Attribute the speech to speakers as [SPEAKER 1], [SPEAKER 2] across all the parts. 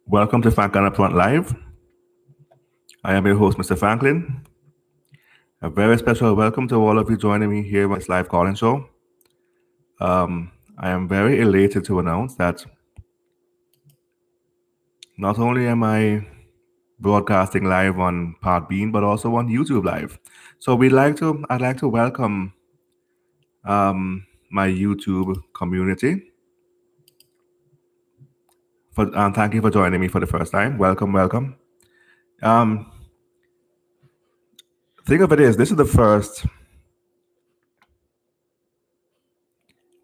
[SPEAKER 1] Welcome to Franklin Upfront Live. I am your host, Mr. Franklin. A very special welcome to all of you joining me here on this live call-in show. I am very elated to announce that not only am I broadcasting live on Podbean, but also on YouTube Live. So I'd like to welcome my YouTube community. Thank you for joining me for the first time. Welcome. Think of it as this is the first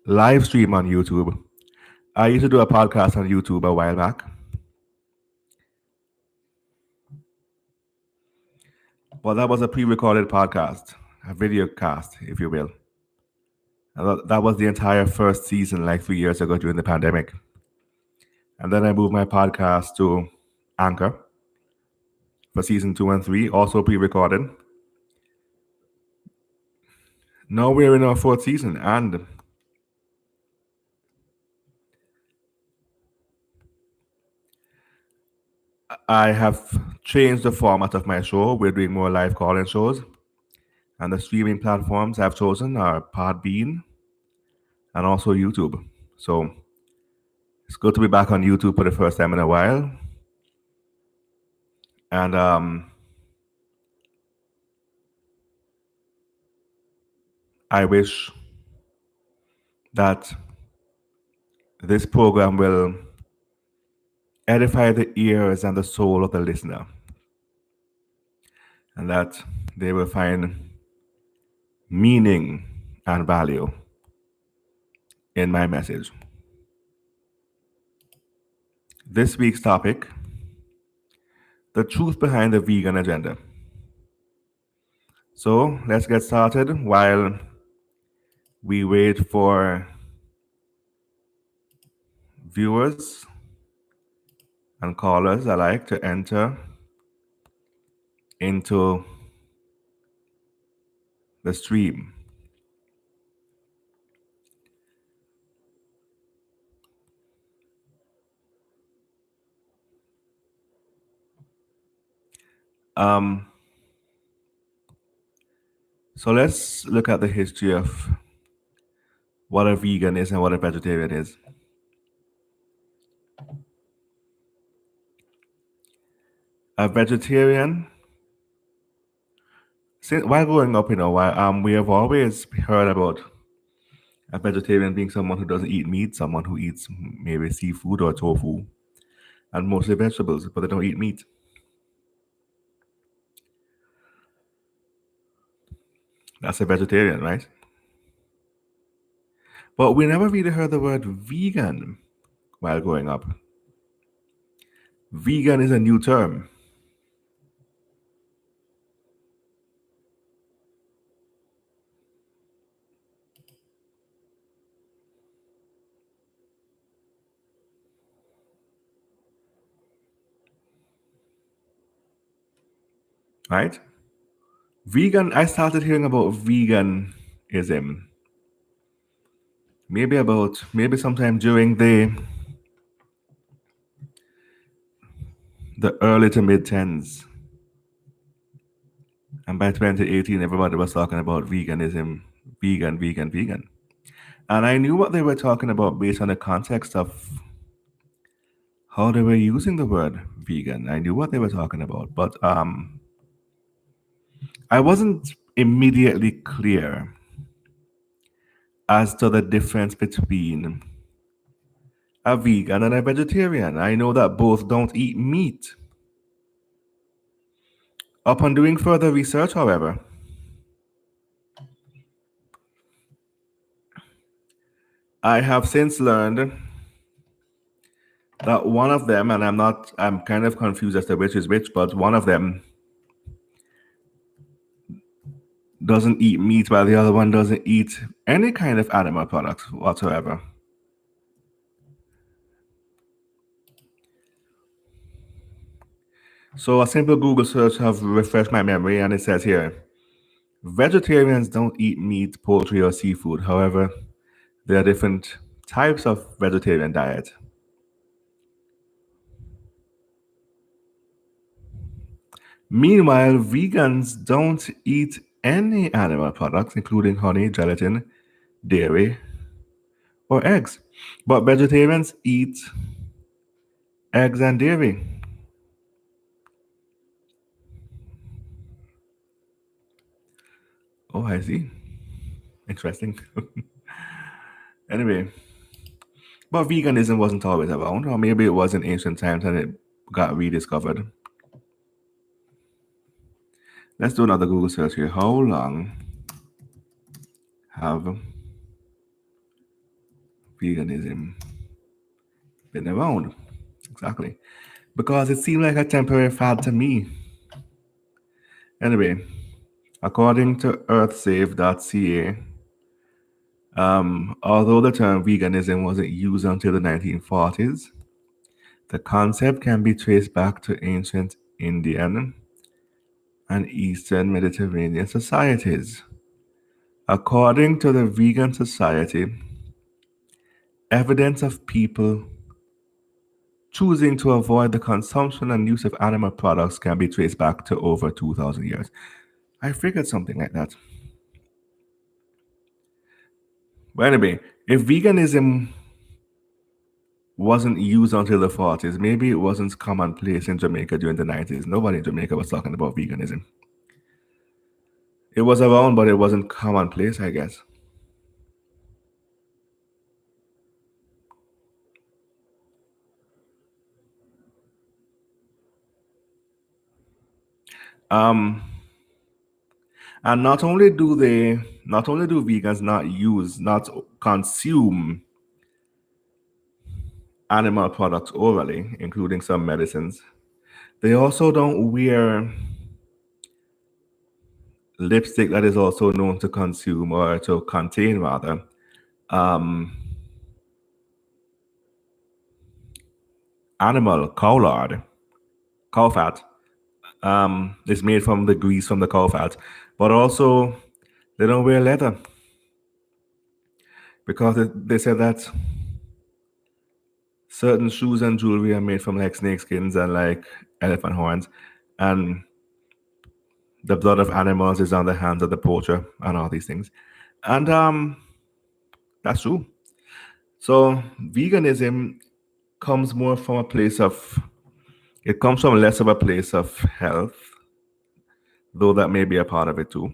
[SPEAKER 1] live stream on YouTube. I used to do a podcast on YouTube a while back, but that was a pre-recorded podcast, a video cast, if you will. And that was the entire first season, like 3 years ago during the pandemic. And then I moved my podcast to Anchor for season 2 and 3, also pre-recorded. Now we're in our 4th season, and I have changed the format of my show. We're doing more live call-in shows, and the streaming platforms I've chosen are Podbean and also YouTube. So it's good to be back on YouTube for the first time in a while. And I wish that this program will edify the ears and the soul of the listener, and that they will find meaning and value in my message. This week's topic: the truth behind the vegan agenda. So let's get started while we wait for viewers and callers alike to enter into the stream. So let's look at the history of what a vegan is and what a vegetarian is. A vegetarian, while growing up, we have always heard about a vegetarian being someone who doesn't eat meat, someone who eats maybe seafood or tofu, and mostly vegetables, but they don't eat meat. That's a vegetarian, right? But we never really heard the word vegan while growing up. Vegan is a new term. Right? Vegan, I started hearing about veganism maybe sometime during the early to mid 10s. And by 2018, everybody was talking about veganism, vegan. And I knew what they were talking about based on the context of how they were using the word vegan. I knew what they were talking about, but I wasn't immediately clear as to the difference between a vegan and a vegetarian. I know that both don't eat meat. Upon doing further research, however, I have since learned that one of them, and I'm kind of confused as to which is which, but one of them doesn't eat meat while the other one doesn't eat any kind of animal products whatsoever. So a simple Google search have refreshed my memory, and it says here, vegetarians don't eat meat, poultry, or seafood. However, there are different types of vegetarian diet. Meanwhile, vegans don't eat any animal products, including honey, gelatin, dairy, or eggs. But vegetarians eat eggs and dairy. Oh, I see. Interesting. Anyway, but veganism wasn't always around, or maybe it was in ancient times and it got rediscovered. Let's do another Google search here. How long have veganism been around? Exactly. Because it seemed like a temporary fad to me. Anyway, according to earthsave.ca, although the term veganism wasn't used until the 1940s, the concept can be traced back to ancient Indian and Eastern Mediterranean societies. According to the Vegan Society, evidence of people choosing to avoid the consumption and use of animal products can be traced back to over 2,000 years. I figured something like that. But anyway, if veganism wasn't used until the 40s, maybe it wasn't commonplace in Jamaica during the 90s. Nobody in Jamaica was talking about veganism. It was around, but it wasn't commonplace, I guess. Um, and not only do vegans not consume animal products orally, including some medicines, they also don't wear lipstick that is also known to consume or to contain rather um, animal cow lard, cow fat. Is made from the grease from the cow fat, but also they don't wear leather because they said that certain shoes and jewelry are made from like snake skins and like elephant horns, and the blood of animals is on the hands of the poacher and all these things, and that's true. So veganism comes more from a place of it comes from less of a place of health, though that may be a part of it too.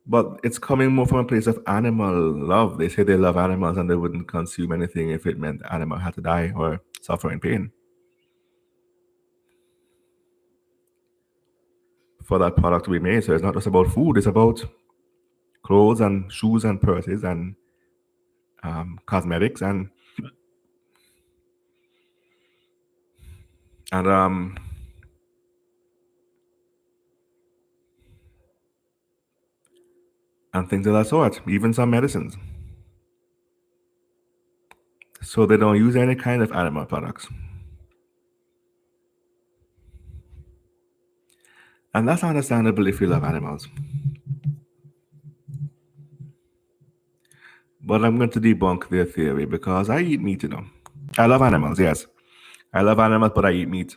[SPEAKER 1] But it's coming more from a place of animal love. They say they love animals and they wouldn't consume anything if it meant the animal had to die or suffer in pain for that product to be made. So it's not just about food, it's about clothes and shoes and purses and cosmetics and and things of that sort, even some medicines. So they don't use any kind of animal products. And that's understandable if you love animals. But I'm going to debunk their theory because I eat meat, you know. I love animals, yes. I love animals, but I eat meat.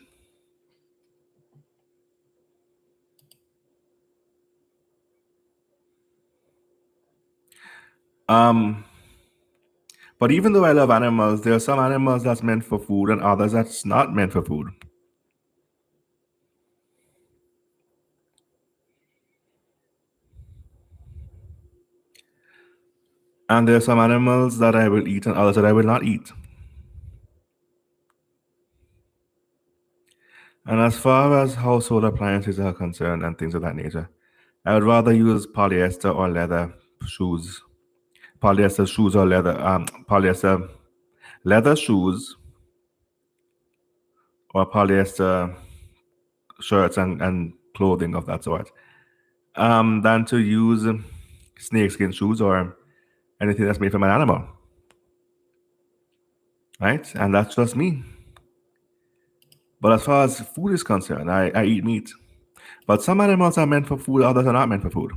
[SPEAKER 1] Um, but even though I love animals, there are some animals that's meant for food and others that's not meant for food. And there are some animals that I will eat and others that I will not eat. And as far as household appliances are concerned and things of that nature, I would rather use polyester or leather shoes. Polyester shoes or polyester leather shoes or polyester shirts and clothing of that sort than to use snakeskin shoes or anything that's made from an animal. Right? And that's just me. But as far as food is concerned, I eat meat. But some animals are meant for food, others are not meant for food.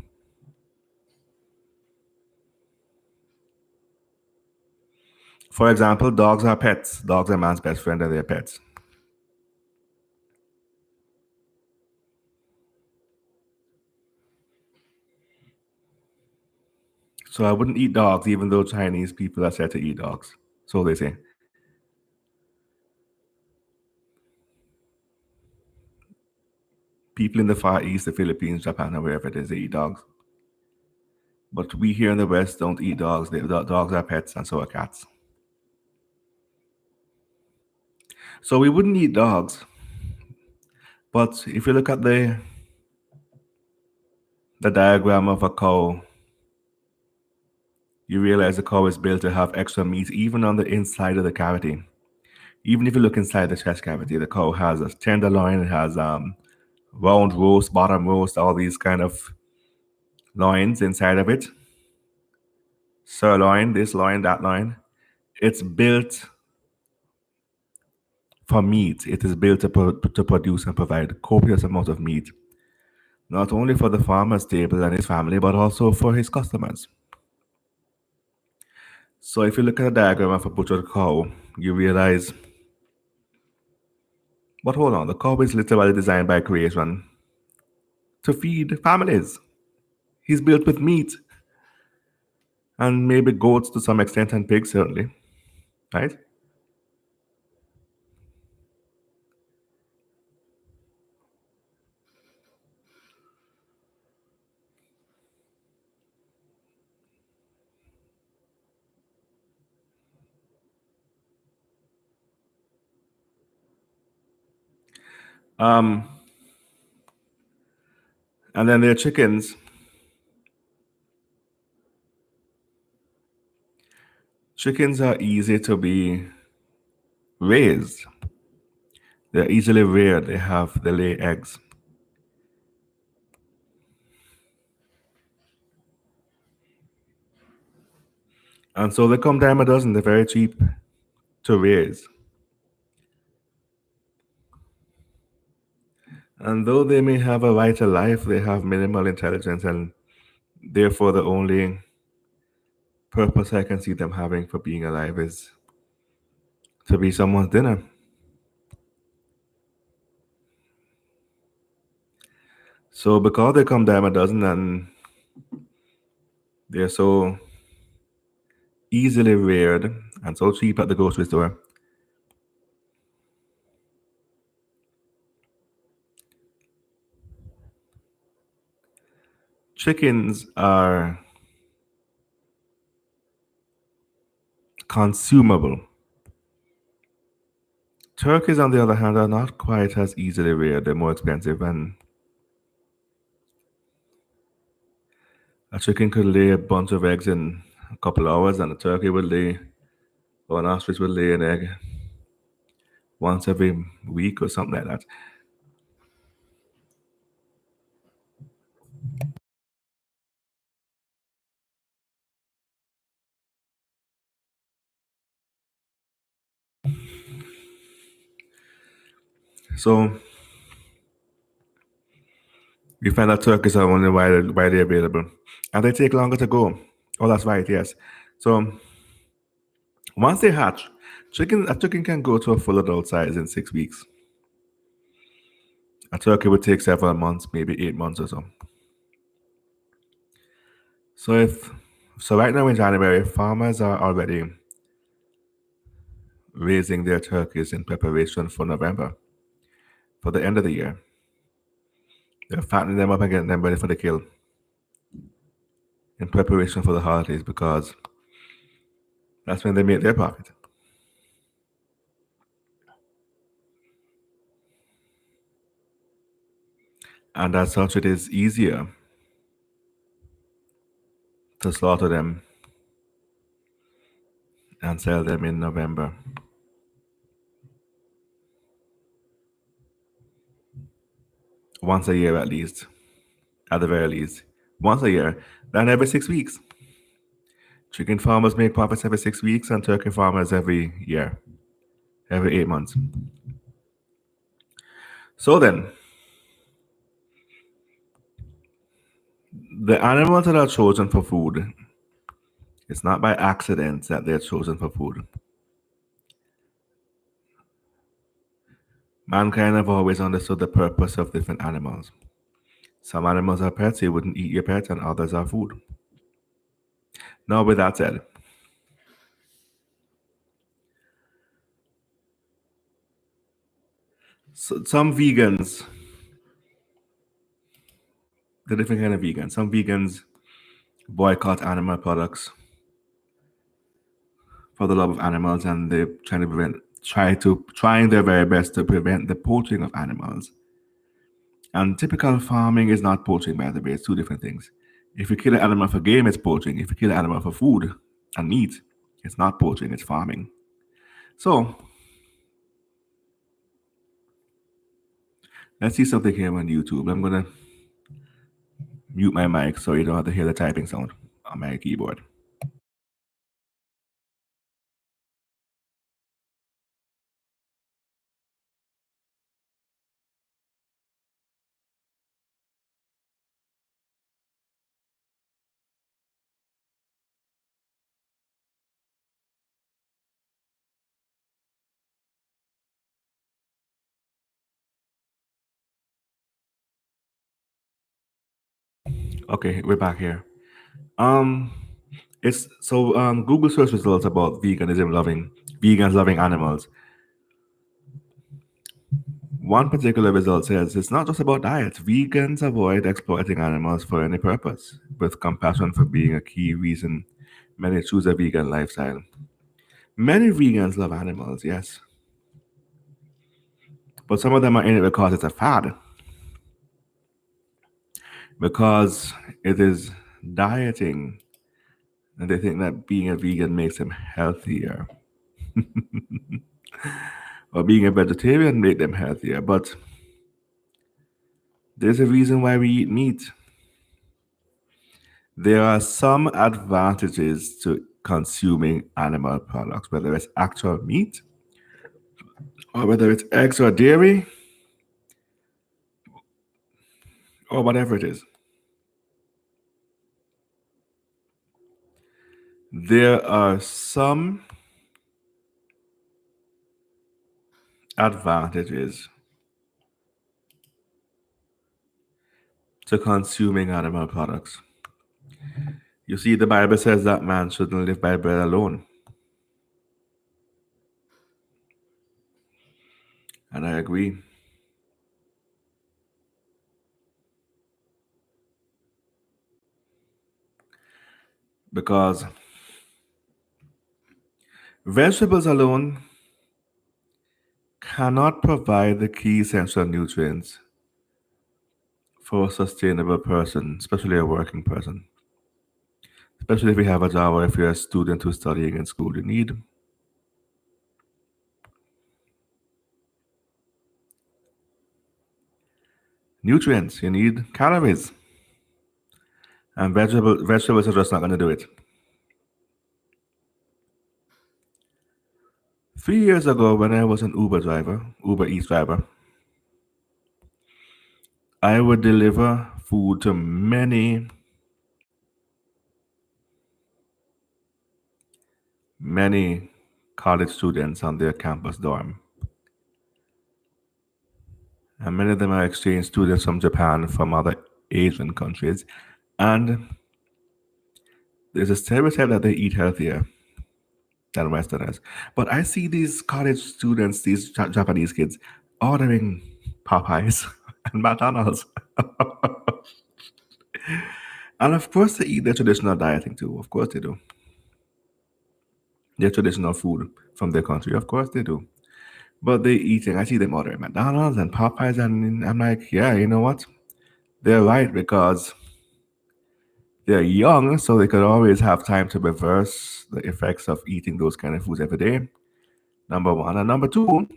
[SPEAKER 1] For example, dogs are pets. Dogs are man's best friend and they're pets. So I wouldn't eat dogs, even though Chinese people are said to eat dogs. So they say. People in the Far East, the Philippines, Japan, or wherever it is, they eat dogs. But we here in the West don't eat dogs. Dogs are pets, and so are cats. So we wouldn't eat dogs. But if you look at the diagram of a cow, you realize the cow is built to have extra meat even on the inside of the cavity. Even if you look inside the chest cavity, the cow has a tenderloin, it has round roast, bottom roast, all these kind of loins inside of it. Sirloin, this loin, that loin. It's built for meat. It is built to produce and provide copious amount of meat, not only for the farmer's table and his family, but also for his customers. So if you look at a diagram of a butchered cow, you realize, but hold on, the cow is literally designed by creation to feed families. He's built with meat and maybe goats to some extent and pigs certainly, right? Um, and then there are chickens. Chickens are easy to be raised. They're easily reared. They lay eggs. And so they come dime a dozen. They're very cheap to raise. And though they may have a right to life, they have minimal intelligence, and therefore the only purpose I can see them having for being alive is to be someone's dinner. So because they come dime a dozen and they're so easily reared and so cheap at the grocery store, chickens are consumable. Turkeys, on the other hand, are not quite as easily reared. They're more expensive, and a chicken could lay a bunch of eggs in a couple hours, and a turkey would lay, or an ostrich would lay an egg once every week or something like that. So you find that turkeys are only widely available, and they take longer to grow. Oh, that's right. Yes. So once they hatch, a chicken can grow to a full adult size in 6 weeks. A turkey would take several months, maybe 8 months or so. So if so, right now in January, farmers are already raising their turkeys in preparation for November, for the end of the year. They're fattening them up and getting them ready for the kill in preparation for the holidays because that's when they make their profit. And as such, it is easier to slaughter them and sell them in November, once a year at least, at the very least. Once a year, than every 6 weeks. Chicken farmers make profits every 6 weeks, and turkey farmers every year, every 8 months. So then, the animals that are chosen for food, it's not by accident that they're chosen for food. Mankind have always understood the purpose of different animals. Some animals are pets, you wouldn't eat your pet, and others are food. Now, with that said, some vegans, the different kind of vegans, some vegans boycott animal products for the love of animals, and they're trying their very best to prevent the poaching of animals. And typical farming is not poaching, by the way. It's two different things. If you kill an animal for game, it's poaching. If you kill an animal for food and meat, it's not poaching, it's farming. So, let's see something here on YouTube. I'm going to mute my mic so you don't have to hear the typing sound on my keyboard. Okay, we're back here. Um, it's so Google search results about vegans loving animals. One particular result says it's not just about diets. Vegans avoid exploiting animals for any purpose, with compassion for being a key reason many choose a vegan lifestyle. Many vegans love animals, yes, but some of them are in it because it's a fad, because it is dieting, and they think that being a vegan makes them healthier. Or being a vegetarian make them healthier, but there's a reason why we eat meat. There are some advantages to consuming animal products, whether it's actual meat or whether it's eggs or dairy or whatever it is. There are some advantages to consuming animal products. You see, the Bible says that man shouldn't live by bread alone. And I agree. Because vegetables alone cannot provide the key essential nutrients for a sustainable person, especially a working person. Especially if you have a job or if you're a student who's studying in school, you need nutrients, you need calories. And vegetables are just not going to do it. 3 years ago, when I was an Uber Eats driver, I would deliver food to many college students on their campus dorm. And many of them are exchange students from Japan, from other Asian countries. And there's a stereotype that they eat healthier than Westerners. But I see these college students, these Japanese kids, ordering Popeyes and McDonald's. And of course, they eat their traditional dieting too. Of course, they do. Their traditional food from their country. Of course, they do. But they eating. I see them ordering McDonald's and Popeyes, and I'm like, yeah, you know what? They're right because they're young, so they could always have time to reverse the effects of eating those kind of foods every day. Number one. And number two,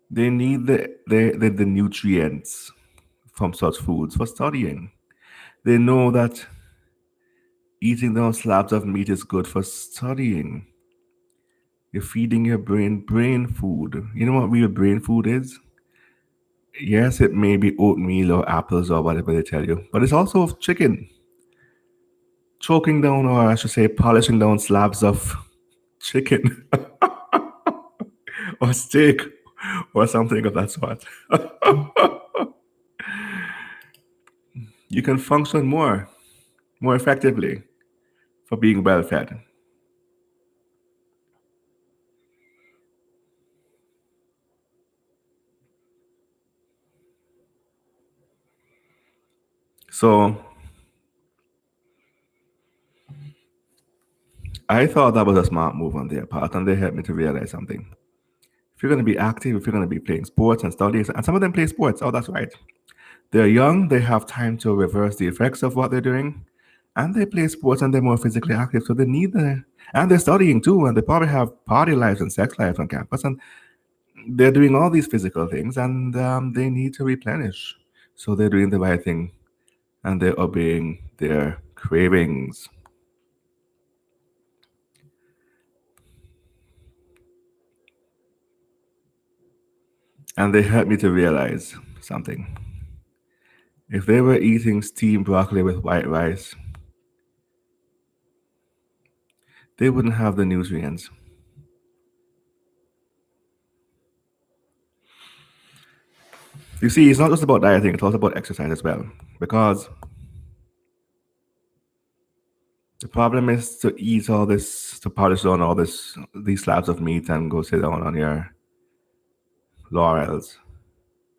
[SPEAKER 1] they need the nutrients from such foods for studying. They know that eating those slabs of meat is good for studying. You're feeding your brain food. You know what real brain food is? Yes, it may be oatmeal or apples or whatever they tell you, but it's also chicken. Choking down, or I should say, polishing down slabs of chicken or steak or something of that sort. You can function more effectively for being well fed. So I thought that was a smart move on their part, and they helped me to realize something. If you're going to be active, if you're going to be playing sports and studies, and some of them play sports, oh, that's right. They're young, they have time to reverse the effects of what they're doing, and they play sports and they're more physically active, so they need the, and they're studying too, and they probably have party lives and sex lives on campus, and they're doing all these physical things, and they need to replenish. So they're doing the right thing, and they're obeying their cravings. And they helped me to realize something. If they were eating steamed broccoli with white rice, they wouldn't have the nutrients. You see, it's not just about dieting, it's also about exercise as well. Because the problem is to eat all this, to polish down all this, these slabs of meat and go sit down on your laurels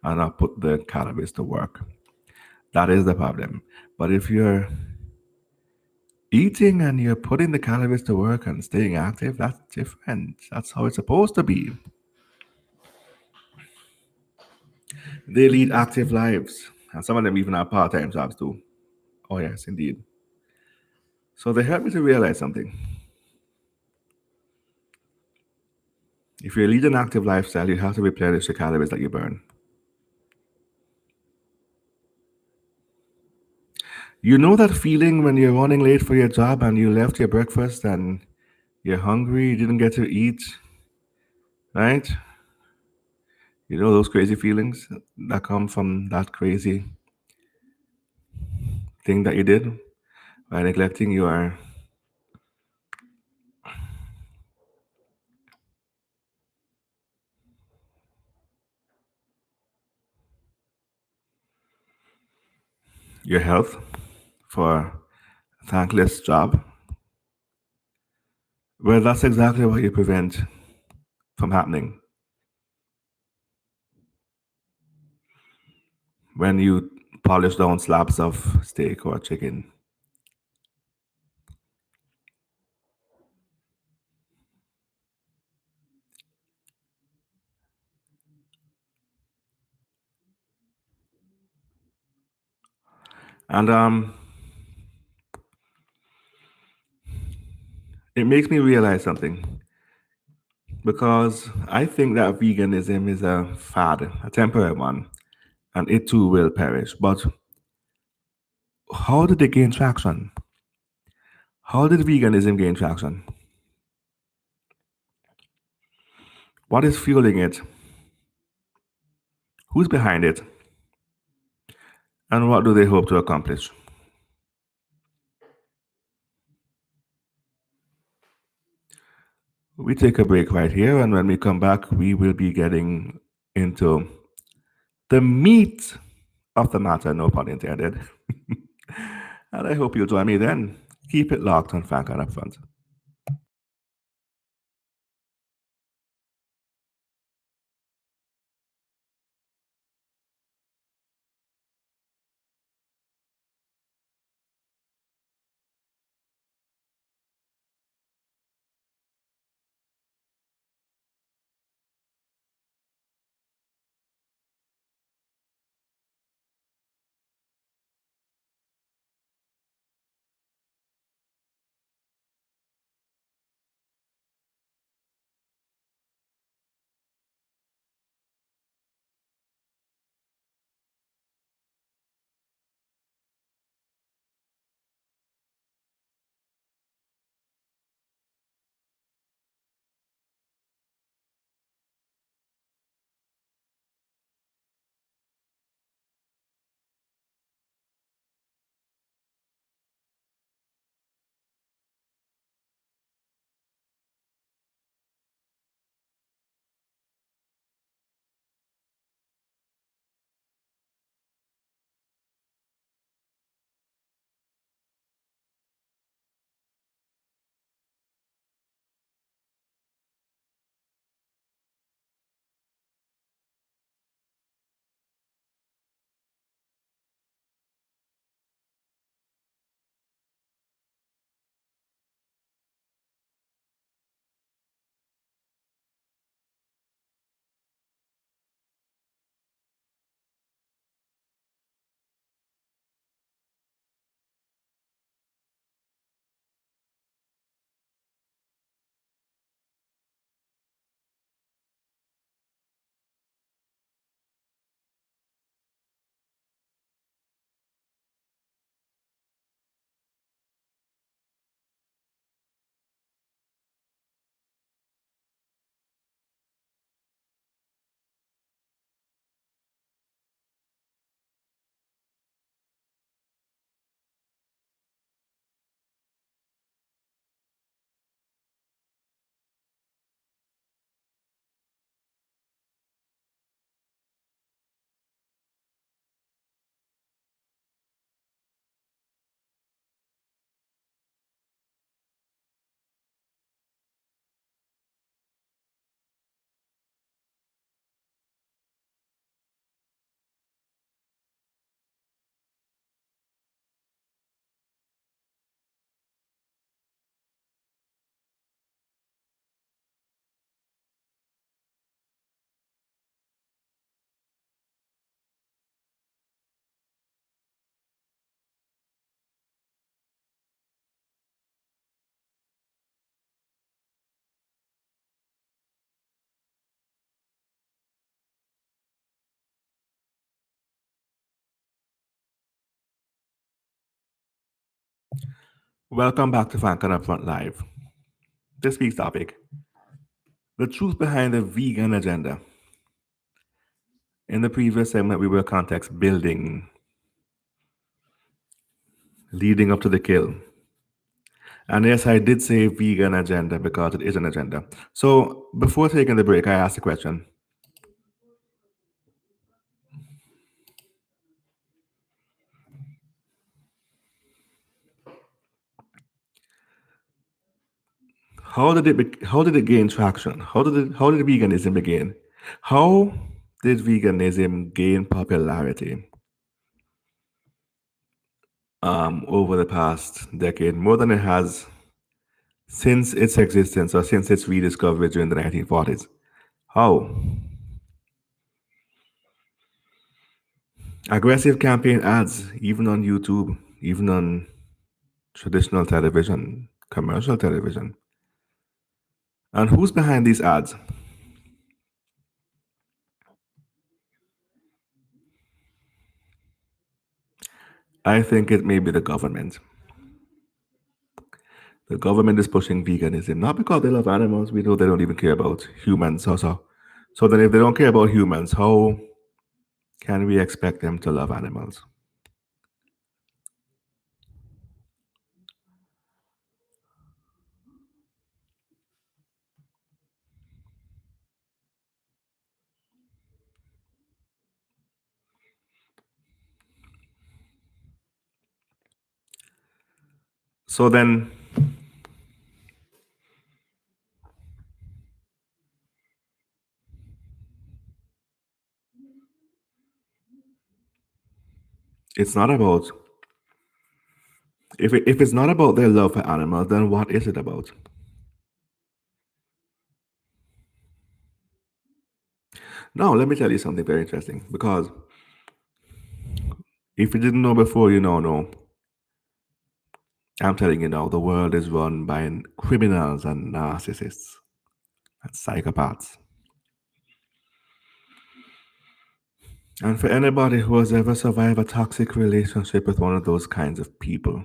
[SPEAKER 1] and not put the calories to work. That is the problem. But if you're eating and you're putting the calories to work and staying active, that's different. That's how it's supposed to be. They lead active lives. And some of them even have part time jobs too. Oh, yes, indeed. So they helped me to realize something. If you lead an active lifestyle, you have to replenish the calories that you burn. You know that feeling when you're running late for your job and you left your breakfast and you're hungry, you didn't get to eat, right? You know those crazy feelings that come from that crazy thing that you did by neglecting your health for a thankless job. Well, that's exactly what you prevent from happening when you polish down slabs of steak or chicken. And it makes me realize something because I think that veganism is a fad, a temporary one, and it too will perish. But how did it gain traction? How did veganism gain traction? What is fueling it? Who's behind it? And what do they hope to accomplish? We take a break right here, and when we come back, we will be getting into the meat of the matter, no pun intended. And I hope you'll join me then. Keep it locked on Frank and Upfront. Welcome back to Frank on Upfront Live. This week's topic: the truth behind the vegan agenda. In the previous segment, we were context building, leading up to the kill. And yes, I did say vegan agenda because it is an agenda. So before taking the break, I asked the question: how did it gain traction? How did veganism begin? How did veganism gain popularity over the past decade, more than it has since its existence or since its rediscovery during the 1940s? How? Aggressive campaign ads, even on YouTube, even on traditional television, commercial television. And who's behind these ads? I think it may be the government. The government is pushing veganism, not because they love animals. We know they don't even care about humans. So then if they don't care about humans, how can we expect them to love animals? So then it's not about if it's not about their love for animals, then what is it about? Now, let me tell you something very interesting. Because if you didn't know before, you know. I'm telling you now, the world is run by criminals and narcissists and psychopaths. And for anybody who has ever survived a toxic relationship with one of those kinds of people,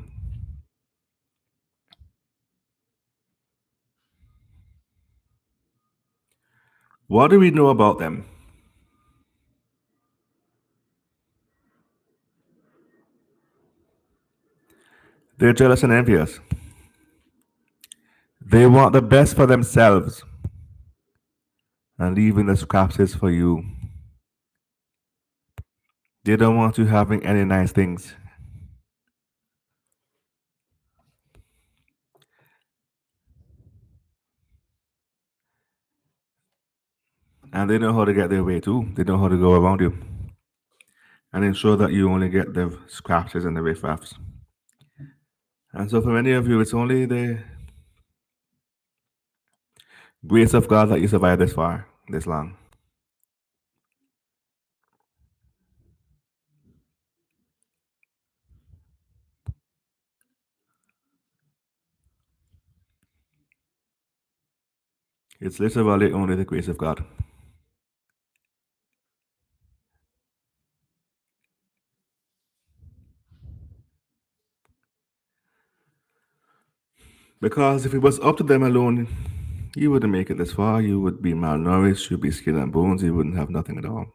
[SPEAKER 1] what do we know about them? They're jealous and envious. They want the best for themselves and leaving the scraps for you. They don't want you having any nice things. And they know how to get their way too. They know how to go around you and ensure that you only get the scraps and the riffraffs. And so for many of you, it's only the grace of God that you survived this far, this long. It's literally only the grace of God. Because if it was up to them alone, you wouldn't make it this far. You would be malnourished, you'd be skin and bones, you wouldn't have nothing at all.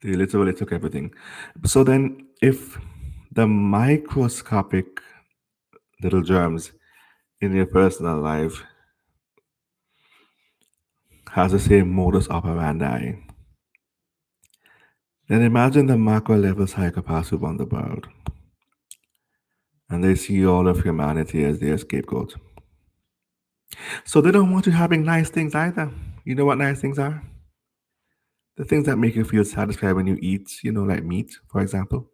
[SPEAKER 1] They literally took everything. So then, if the microscopic little germs in your personal life has the same modus operandi, then imagine the macro level psychopaths who run the world. And they see all of humanity as their scapegoat. So they don't want you having nice things either. You know what nice things are? The things that make you feel satisfied when you eat, like meat, for example.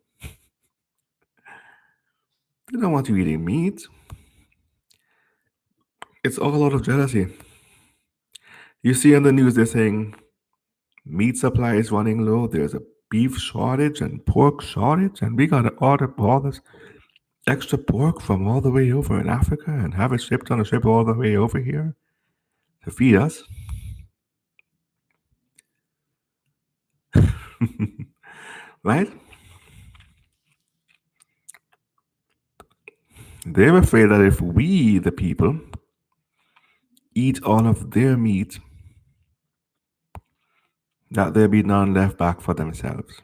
[SPEAKER 1] They don't want you eating meat. It's all out of jealousy. You see on the news they're saying meat supply is running low. There's a beef shortage and pork shortage, and we gotta order all this extra pork from all the way over in Africa and have it shipped on a ship all the way over here. to feed us. Right? They're afraid that if we, the people, eat all of their meat, that there'll be none left back for themselves.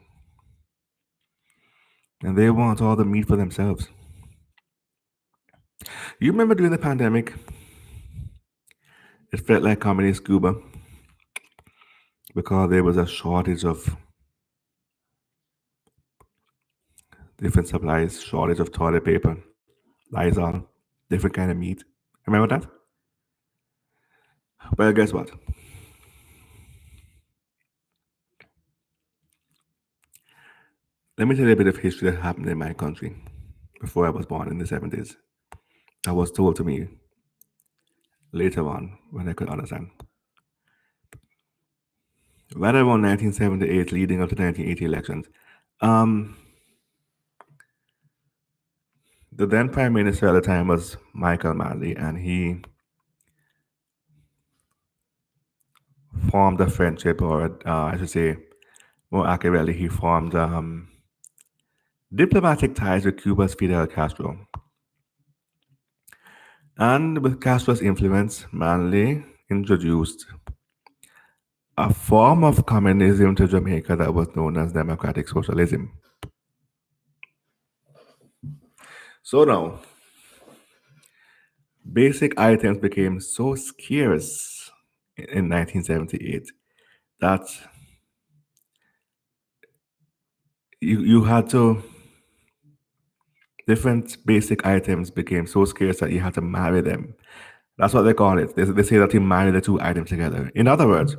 [SPEAKER 1] And they want all the meat for themselves. You remember during the pandemic, it felt like communist Cuba because there was a shortage of different supplies, shortage of toilet paper, Lysol, different kind of meat. Remember that? Well, guess what? Let me tell you a bit of history that happened in my country before I was born in the 70s. That was told to me later on when I could understand. Right around 1978, leading up to the 1980 elections, um, the then Prime Minister at the time was Michael Manley, and he formed a friendship, or I should say, more accurately, he formed diplomatic ties with Cuba's Fidel Castro. And with Castro's influence, Manley introduced a form of communism to Jamaica that was known as democratic socialism. So now, basic items became so scarce in 1978 that you had to, different basic items became so scarce that you had to marry them. That's what they call it. They say that you marry the two items together. In other words,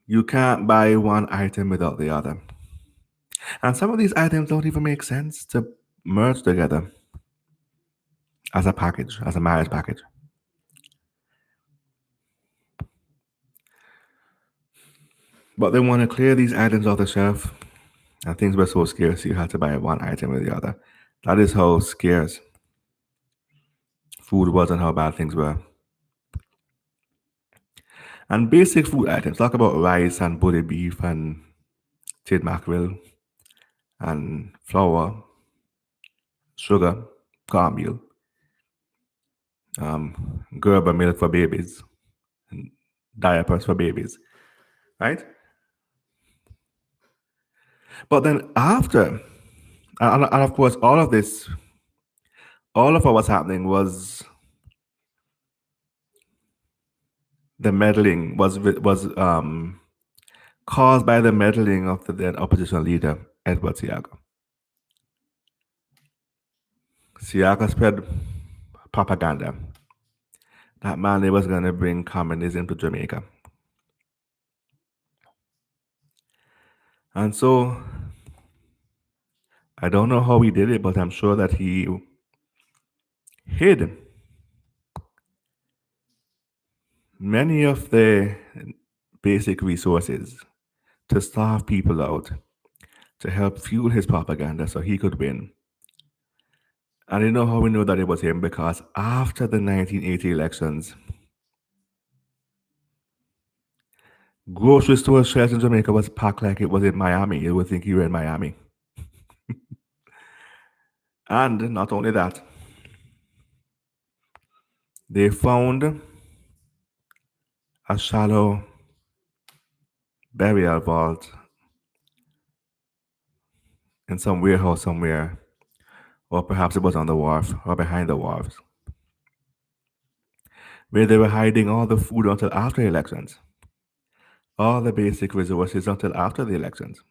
[SPEAKER 1] you can't buy one item without the other. And some of these items don't even make sense to merge together as a package, as a marriage package. But they want to clear these items off the shelf, and things were so scarce you had to buy one item with the other. That is how scarce food was and how bad things were. And basic food items, talk about rice and bully beef and tin mackerel and flour, sugar, cornmeal, Gerber milk for babies, and diapers for babies, right? But then after, and of course, all of this, all of what was happening was the meddling was caused by the meddling of the then opposition leader Edward Siaga. Siaga spread propaganda that Manley was going to bring communism to Jamaica, and so I don't know how he did it, but I'm sure that he hid many of the basic resources to starve people out, to help fuel his propaganda so he could win. And you know how we know that it was him? Because after the 1980 elections, grocery store shelves in Jamaica was packed like it was in Miami. You would think you were in Miami. And not only that, they found a shallow burial vault in some warehouse somewhere, or perhaps it was on the wharf or behind the wharves, where they were hiding all the food until after elections, all the basic resources until after the elections.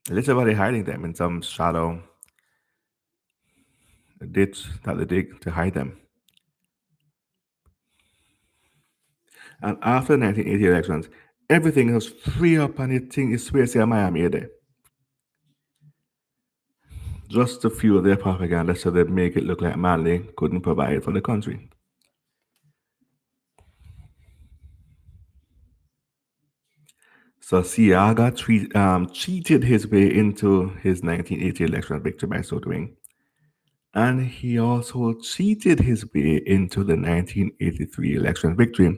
[SPEAKER 1] Literally hiding them in some shallow ditch that they dig to hide them. And after the 1980 elections, everything was free up and it thing is space in Miami there. Just to fuel their propaganda so they'd make it look like Manley couldn't provide for the country. So Siaga cheated his way into his 1980 election victory by so doing. And he also cheated his way into the 1983 election victory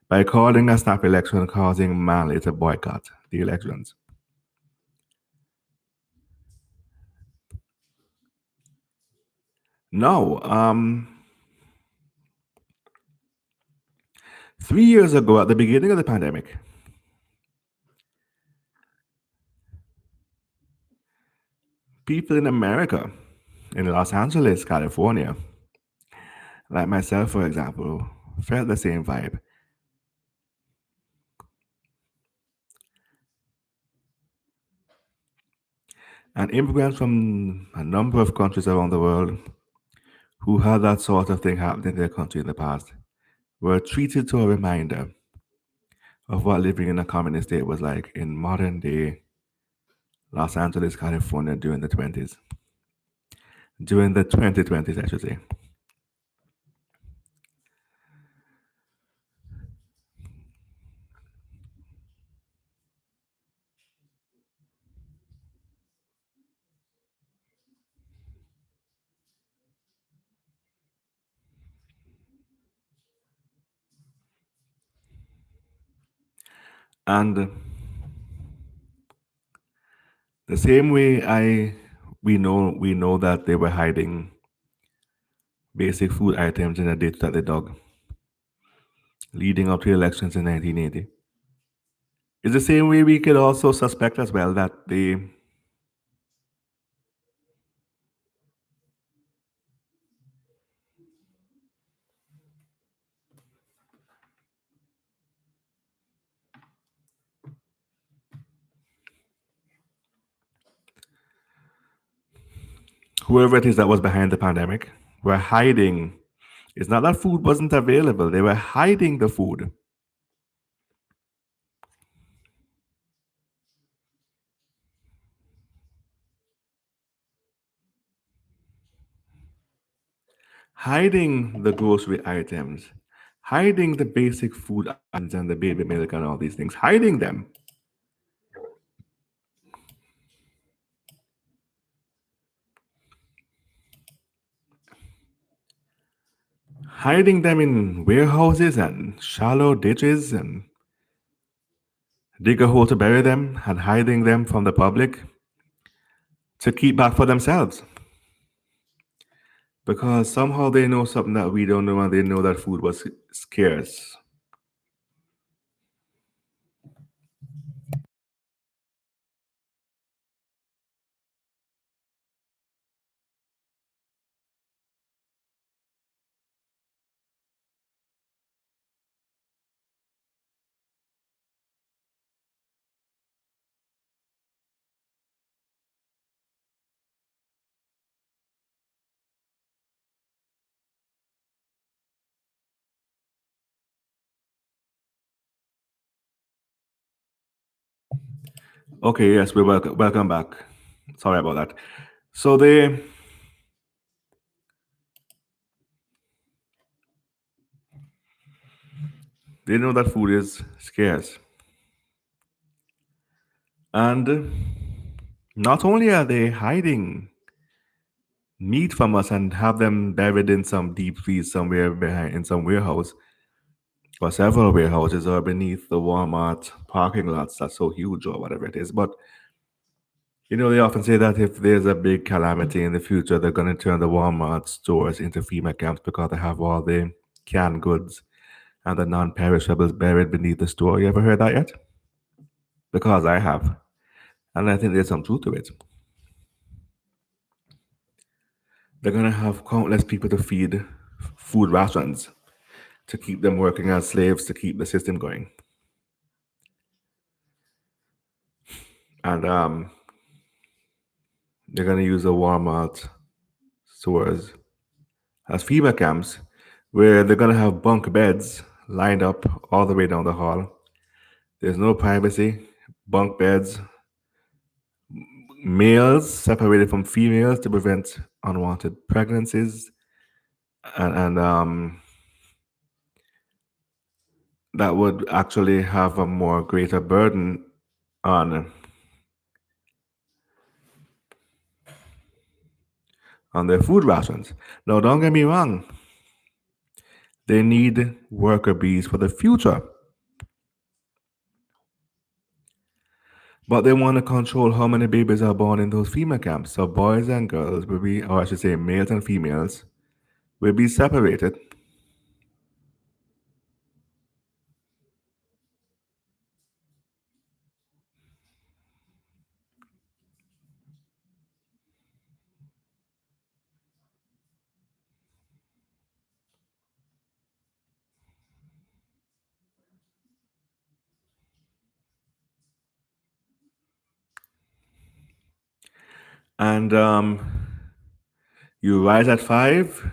[SPEAKER 1] by calling a snap election, causing Mali to boycott the elections. No, 3 years ago, at the beginning of the pandemic, people in America, in Los Angeles, California, like myself, for example, felt the same vibe. And immigrants from a number of countries around the world who had that sort of thing happen in their country in the past were treated to a reminder of what living in a communist state was like in modern day Los Angeles, California during the 20s. During the 2020s, I should say. And the same way we know that they were hiding basic food items in a ditch that they dug leading up to the elections in 1980. It's the same way we could also suspect as well that the whoever it is that was behind the pandemic were hiding. It's not that food wasn't available, they were hiding the food. Hiding the grocery items, hiding the basic food items and the baby milk and all these things, hiding them. Hiding them in warehouses and shallow ditches and dig a hole to bury them and hiding them from the public to keep back for themselves. Because somehow they know something that we don't know and they know that food was scarce. Okay, yes, we're welcome back. Sorry about that. So they know that food is scarce. And not only are they hiding meat from us and have them buried in some deep freeze somewhere behind in some warehouse or several warehouses or beneath the Walmart parking lots that's so huge or whatever it is. But they often say that if there's a big calamity in the future, they're going to turn the Walmart stores into FEMA camps because they have all the canned goods and the non-perishables buried beneath the store. You ever heard that yet? Because I have, and I think there's some truth to it. They're going to have countless people to feed food rations to keep them working as slaves to keep the system going. And they're going to use the Walmart stores as FEMA camps where they're going to have bunk beds lined up all the way down the hall. There's no privacy, bunk beds, males separated from females to prevent unwanted pregnancies, and that would actually have a more greater burden on on their food rations. Now, don't get me wrong, they need worker bees for the future, but they want to control how many babies are born in those FEMA camps. So boys and girls will be, or I should say, males and females will be separated. And you rise at 5,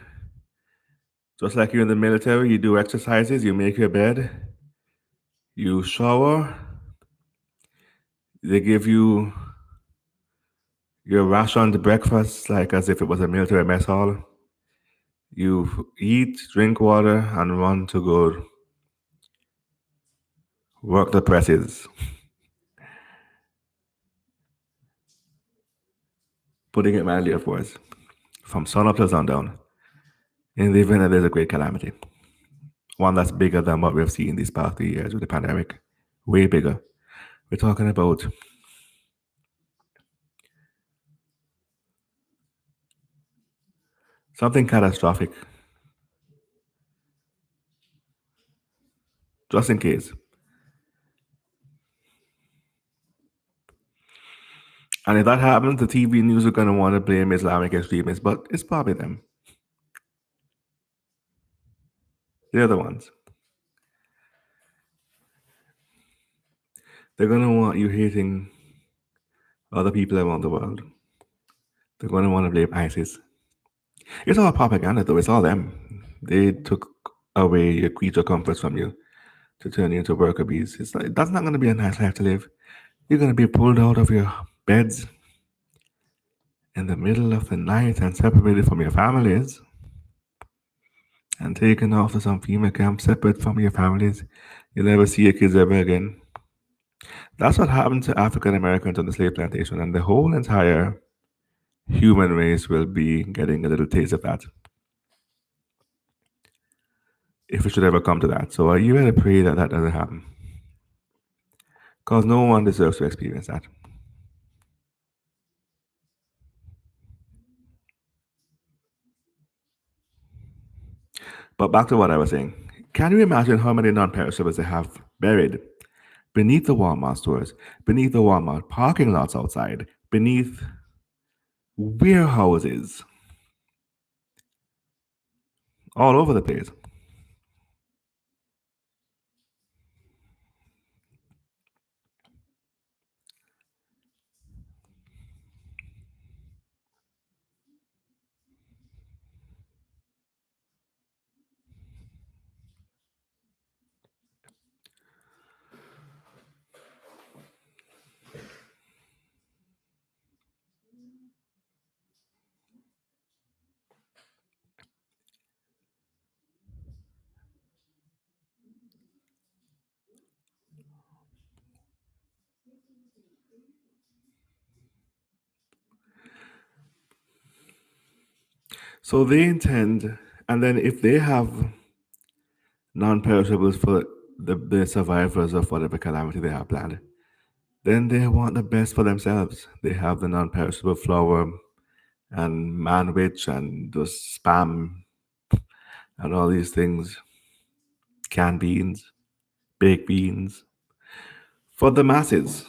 [SPEAKER 1] just like you're in the military. You do exercises, you make your bed, you shower, they give you your rationed breakfast like as if it was a military mess hall. You eat, drink water, and run to go work the presses, putting it mildly, of course, from sun up to sundown, in the event that there's a great calamity. One that's bigger than what we've seen these past 3 years with the pandemic. Way bigger. We're talking about something catastrophic, just in case. And if that happens, the TV news are going to want to blame Islamic extremists, but it's probably them. They're the ones. They're going to want you hating other people around the world. They're going to want to blame ISIS. It's all propaganda, though. It's all them. They took away your creature comforts from you to turn you into worker bees. It's like, that's not going to be a nice life to live. You're going to be pulled out of your beds in the middle of the night and separated from your families and taken off to some FEMA camp separate from your families. You'll never see your kids ever again. That's what happened to African Americans on the slave plantation, and the whole entire human race will be getting a little taste of that if it should ever come to that. So you better pray that that doesn't happen, because no one deserves to experience that. But back to what I was saying. Can you imagine how many non-perishables they have buried beneath the Walmart stores, beneath the Walmart parking lots outside, beneath warehouses, all over the place? So they intend, and then if they have non-perishables for the survivors of whatever calamity they have planned, then they want the best for themselves. They have the non-perishable flour and manwich and the spam and all these things, canned beans, baked beans, for the masses.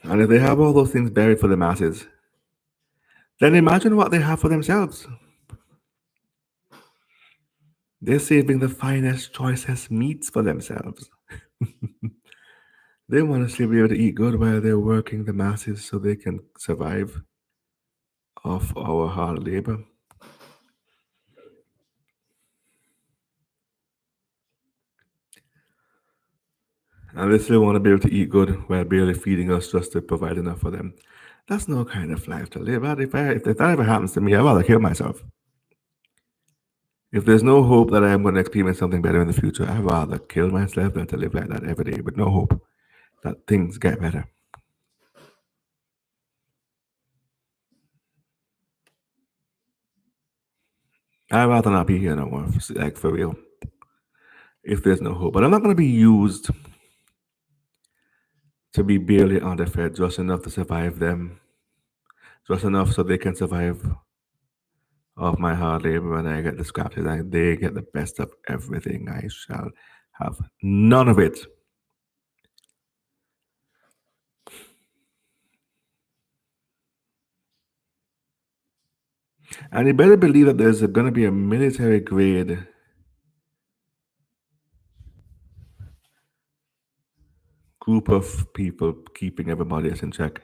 [SPEAKER 1] And if they have all those things buried for the masses, then imagine what they have for themselves. They're saving the finest, choicest meats for themselves. They want to still be able to eat good while they're working the masses so they can survive off our hard labor. And they still want to be able to eat good while barely feeding us just to provide enough for them. That's no kind of life to live. If that ever happens to me, I'd rather kill myself. If there's no hope that I am going to experience something better in the future, I'd rather kill myself than to live like that every day with no hope that things get better. I'd rather not be here no more, like for real, if there's no hope. But I'm not going to be used to be barely underfed, just enough to survive them, just enough so they can survive off my hard labor when I get the scraps. They get the best of everything. I shall have none of it. And you better believe that there's going to be a military grade group of people keeping everybody else in check.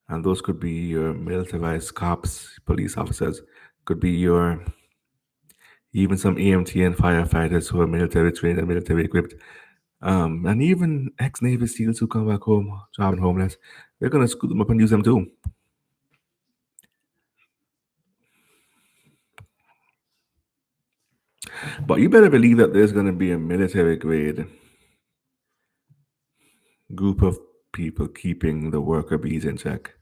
[SPEAKER 1] And those could be your militarized cops, police officers, could be your even some EMT and firefighters who are military trained and military equipped. And even ex Navy SEALs who come back home, jobbing homeless, they're gonna scoop them up and use them too. But you better believe that there's gonna be a military grade group of people keeping the worker bees in check,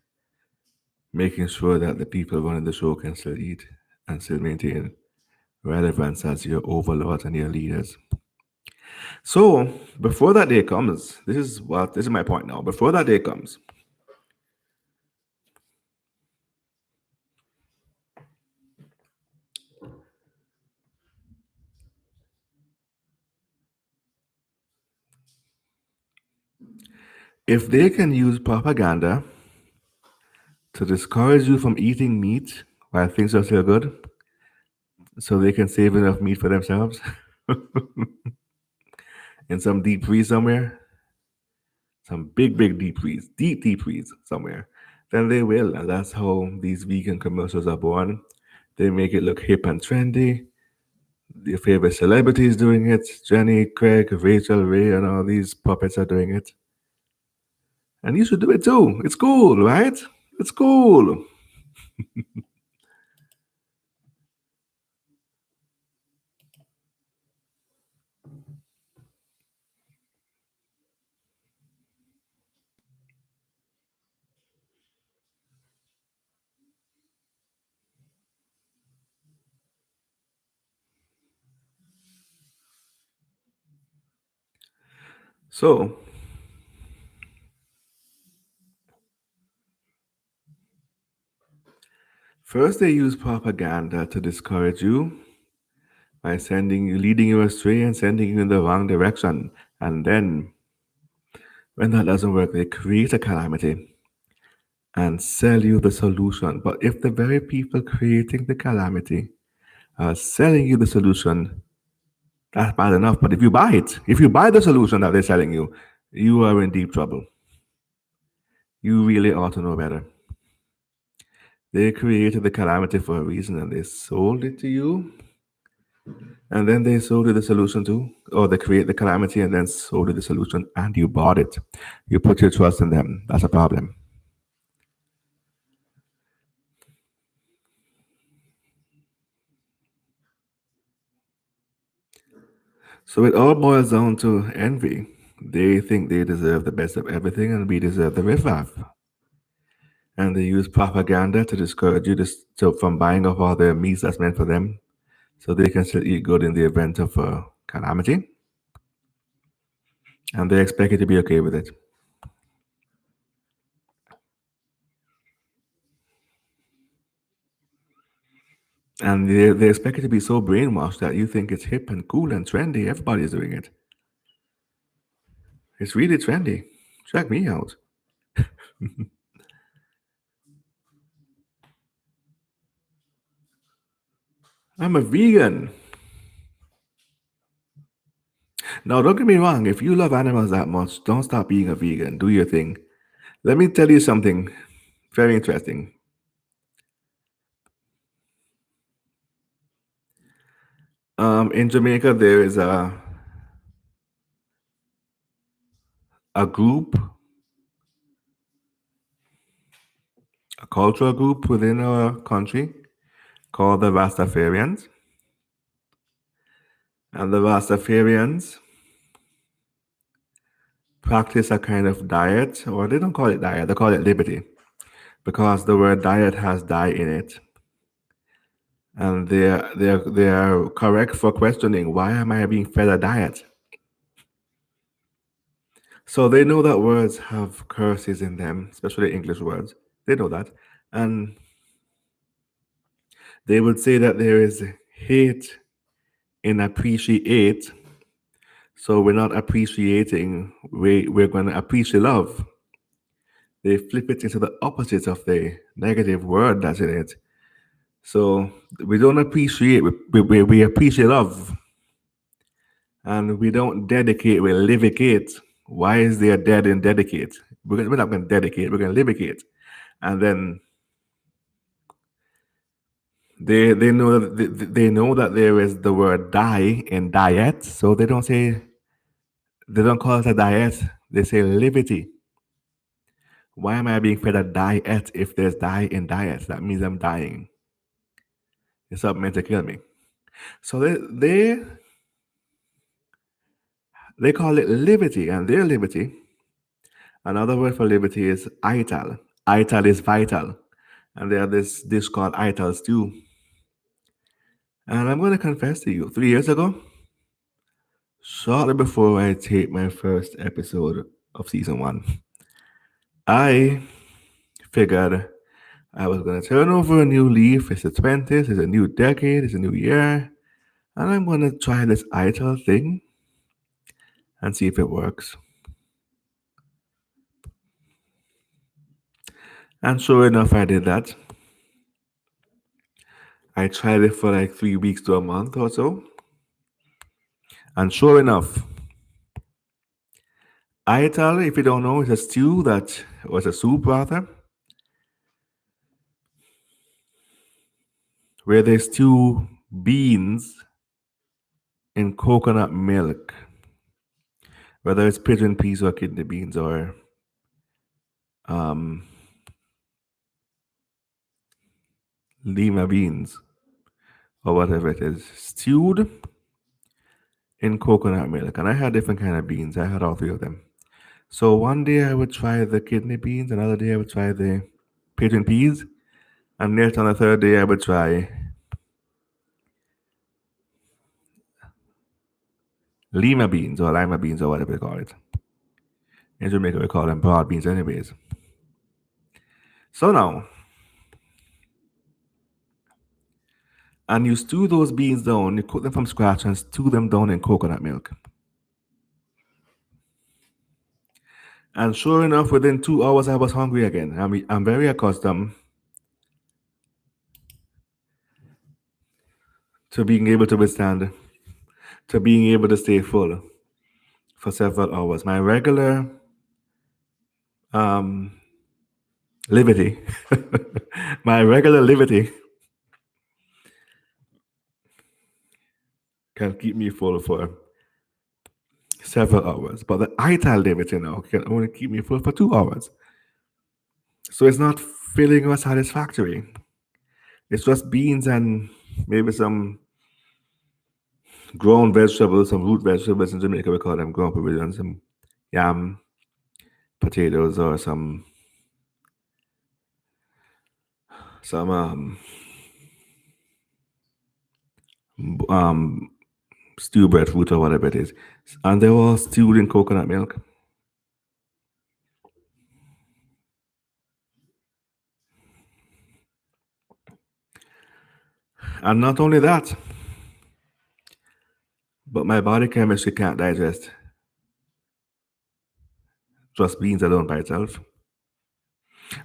[SPEAKER 1] making sure that the people running the show can still eat and still maintain relevance as your overlords and your leaders. So before that day comes, this is my point now. Before that day comes, if they can use propaganda to discourage you from eating meat while things are still good, so they can save enough meat for themselves in some deep freeze somewhere, some big deep freeze, deep freeze somewhere, then they will. And that's how these vegan commercials are born. They make it look hip and trendy. Your favorite celebrities doing it. Jenny, Craig, Rachel, Ray, and all these puppets are doing it. And you should do it too. It's cool, right? It's cool. So, first they use propaganda to discourage you by leading you astray and sending you in the wrong direction. And then, when that doesn't work, they create a calamity and sell you the solution. But if the very people creating the calamity are selling you the solution, that's bad enough. But if you buy it, if you buy the solution that they're selling you, you are in deep trouble. You really ought to know better. They created the calamity for a reason and they sold it to you. And then they sold you the solution too. Or they create the calamity and then sold you the solution and you bought it. You put your trust in them. That's a problem. So it all boils down to envy. They think they deserve the best of everything and we deserve the riffraff. And they use propaganda to discourage you from buying up all their meats that's meant for them so they can still eat good in the event of a calamity. And they expect you to be okay with it. And they expect you to be so brainwashed that you think it's hip and cool and trendy. Everybody's doing it. It's really trendy. Check me out. I'm a vegan. Now, don't get me wrong. If you love animals that much, don't stop being a vegan. Do your thing. Let me tell you something very interesting. In Jamaica, there is a group, a cultural group within our country called the Rastafarians. And the Rastafarians practice a kind of diet, or they don't call it diet, they call it liberty, because the word diet has die in it. And they are correct for questioning, why am I being fed a diet? So they know that words have curses in them, especially English words. They know that. And they would say that there is hate in appreciate. So we're not appreciating, we're going to appreciate love. They flip it into the opposite of the negative word that's in it. So we don't appreciate, we appreciate love. And we don't dedicate, we livicate. Why is there dead and dedicate? We're not going to dedicate, we're going to livicate. And then they know that they know that there is the word die in diet, so they don't call it a diet. They say liberty. Why am I being fed a diet if there's die in diet? That means I'm dying. It's not meant to kill me. So they call it liberty, and their liberty. Another word for liberty is ital. Ital is vital, and they have this dish called ital stew. And I'm going to confess to you, 3 years ago, shortly before I tape my first episode of season one, I figured I was going to turn over a new leaf. It's the 20th, it's a new decade, it's a new year, and I'm going to try this ital thing and see if it works. And sure enough, I did that. I tried it for like 3 weeks to a month or so. And sure enough, ital, if you don't know, is a stew that was a soup rather, where they stew beans in coconut milk, whether it's pigeon peas or kidney beans or um, lima beans or whatever it is, stewed in coconut milk. And I had different kind of beans. I had all three of them. So one day I would try the kidney beans, another day I would try the pigeon peas, and next on the third day I would try lima beans or lima beans or whatever they call it. In Jamaica we call them broad beans anyways. So now, and you stew those beans down, you cook them from scratch and stew them down in coconut milk. And sure enough, within 2 hours I was hungry again. I'm very accustomed to being able to withstand, to being able to stay full for several hours. My regular um, liberty, my regular liberty can keep me full for several hours, but the ital liberty now can only keep me full for 2 hours. So it's not filling or satisfactory. It's just beans and maybe some grown vegetables, some root vegetables in Jamaica we call them grown provisions, some yam, potatoes, or some um stew breadfruit or whatever it is, and they're all stewed in coconut milk. And not only that, but my body chemistry can't digest just beans alone by itself.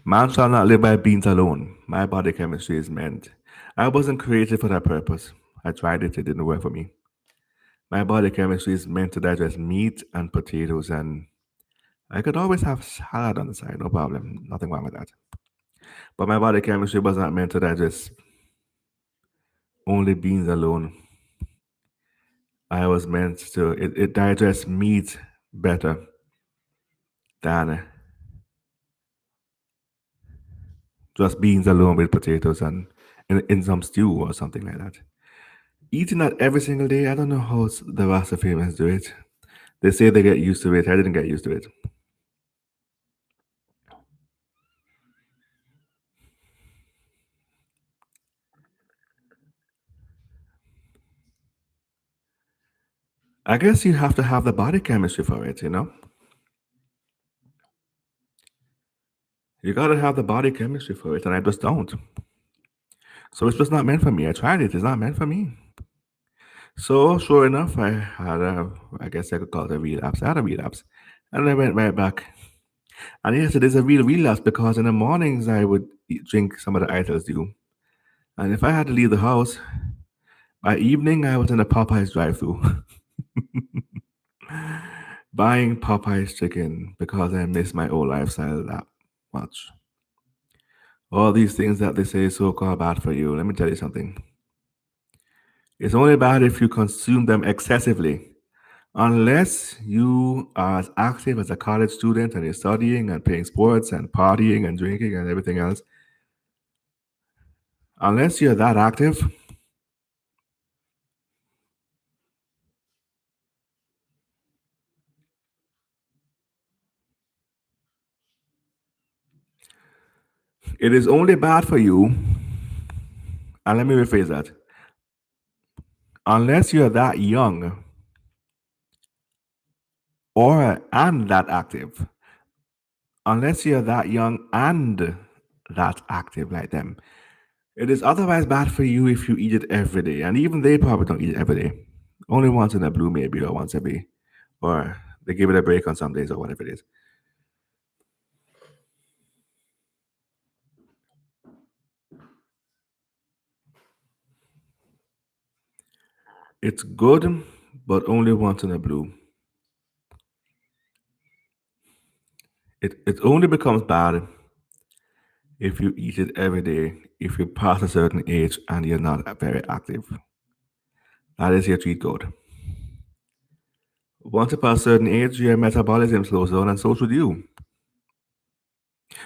[SPEAKER 1] Man shall not live by beans alone. My body chemistry is meant. I wasn't created for that purpose. I tried it, it didn't work for me. My body chemistry is meant to digest meat and potatoes, and I could always have salad on the side, no problem. Nothing wrong with that. But my body chemistry was not meant to digest only beans alone. I was meant to, it digests meat better than just beans alone with potatoes and in some stew or something like that. Eating that every single day, I don't know how the rest of humans do it. They say they get used to it. I didn't get used to it. I guess you have to have the body chemistry for it, you know? You gotta have the body chemistry for it, and I just don't. So it's just not meant for me. I tried it, it's not meant for me. So sure enough, I had I guess I could call it a relapse. I had a relapse. And I went right back. And yes, it is a real relapse because in the mornings I would drink some of the idols do. And if I had to leave the house, by evening I was in a Popeyes drive through buying Popeyes chicken because I miss my old lifestyle that much. All these things that they say is so called bad for you. Let me tell you something. It's only bad if you consume them excessively. Unless you are as active as a college student and you're studying and playing sports and partying and drinking and everything else, unless you're that active, it is only bad for you. And let me rephrase that. Unless you're that young or and that active, unless you're that young and that active like them, it is otherwise bad for you if you eat it every day. And even they probably don't eat it every day. Only once in a blue, maybe, or once every, or they give it a break on some days or whatever it is. It's good, but only once in a blue. It only becomes bad if you eat it every day, if you pass a certain age and you're not very active. That is your cheat code. Once you pass a certain age, your metabolism slows down, and so should you.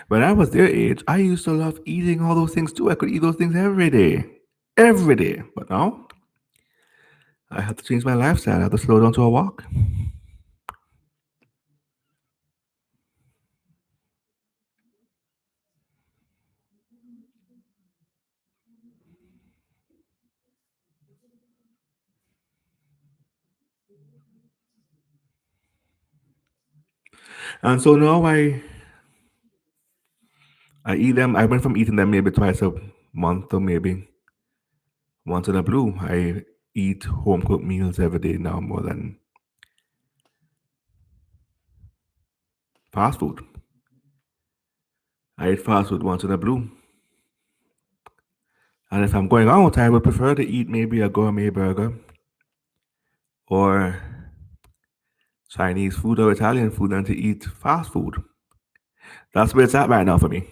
[SPEAKER 1] When I was their age, I used to love eating all those things too. I could eat those things every day. Every day. But now, I had to change my lifestyle. I had to slow down to a walk. And so now I eat them. I went from eating them maybe twice a month or maybe once in a blue. I eat home cooked meals every day now more than fast food. I eat fast food once in a blue. And if I'm going out, I would prefer to eat maybe a gourmet burger or Chinese food or Italian food than to eat fast food. That's where it's at right now for me.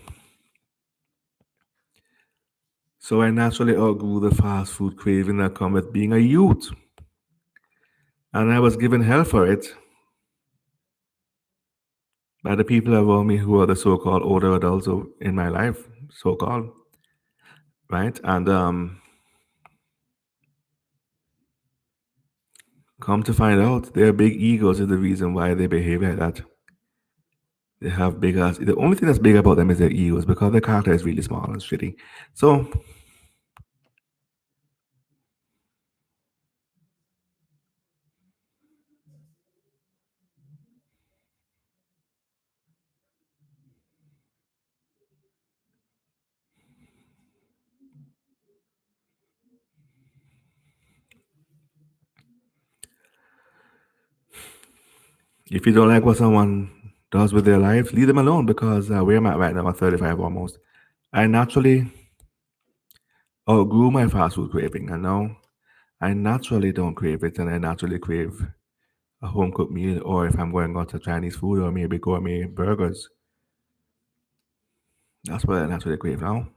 [SPEAKER 1] So I naturally outgrew the fast food craving that come with being a youth. And I was given hell for it by the people around me who are the so-called older adults in my life, so-called, right? And come to find out, their big egos is the reason why they behave like that. They have big ass. The only thing that's big about them is their egos because their character is really small and shitty. So if you don't like what someone does with their life, leave them alone because where I'm at right now, I'm 35 almost. I naturally outgrew my fast food craving, and now I naturally don't crave it, and I naturally crave a home cooked meal, or if I'm going out to Chinese food, or maybe gourmet burgers. That's what I naturally crave now.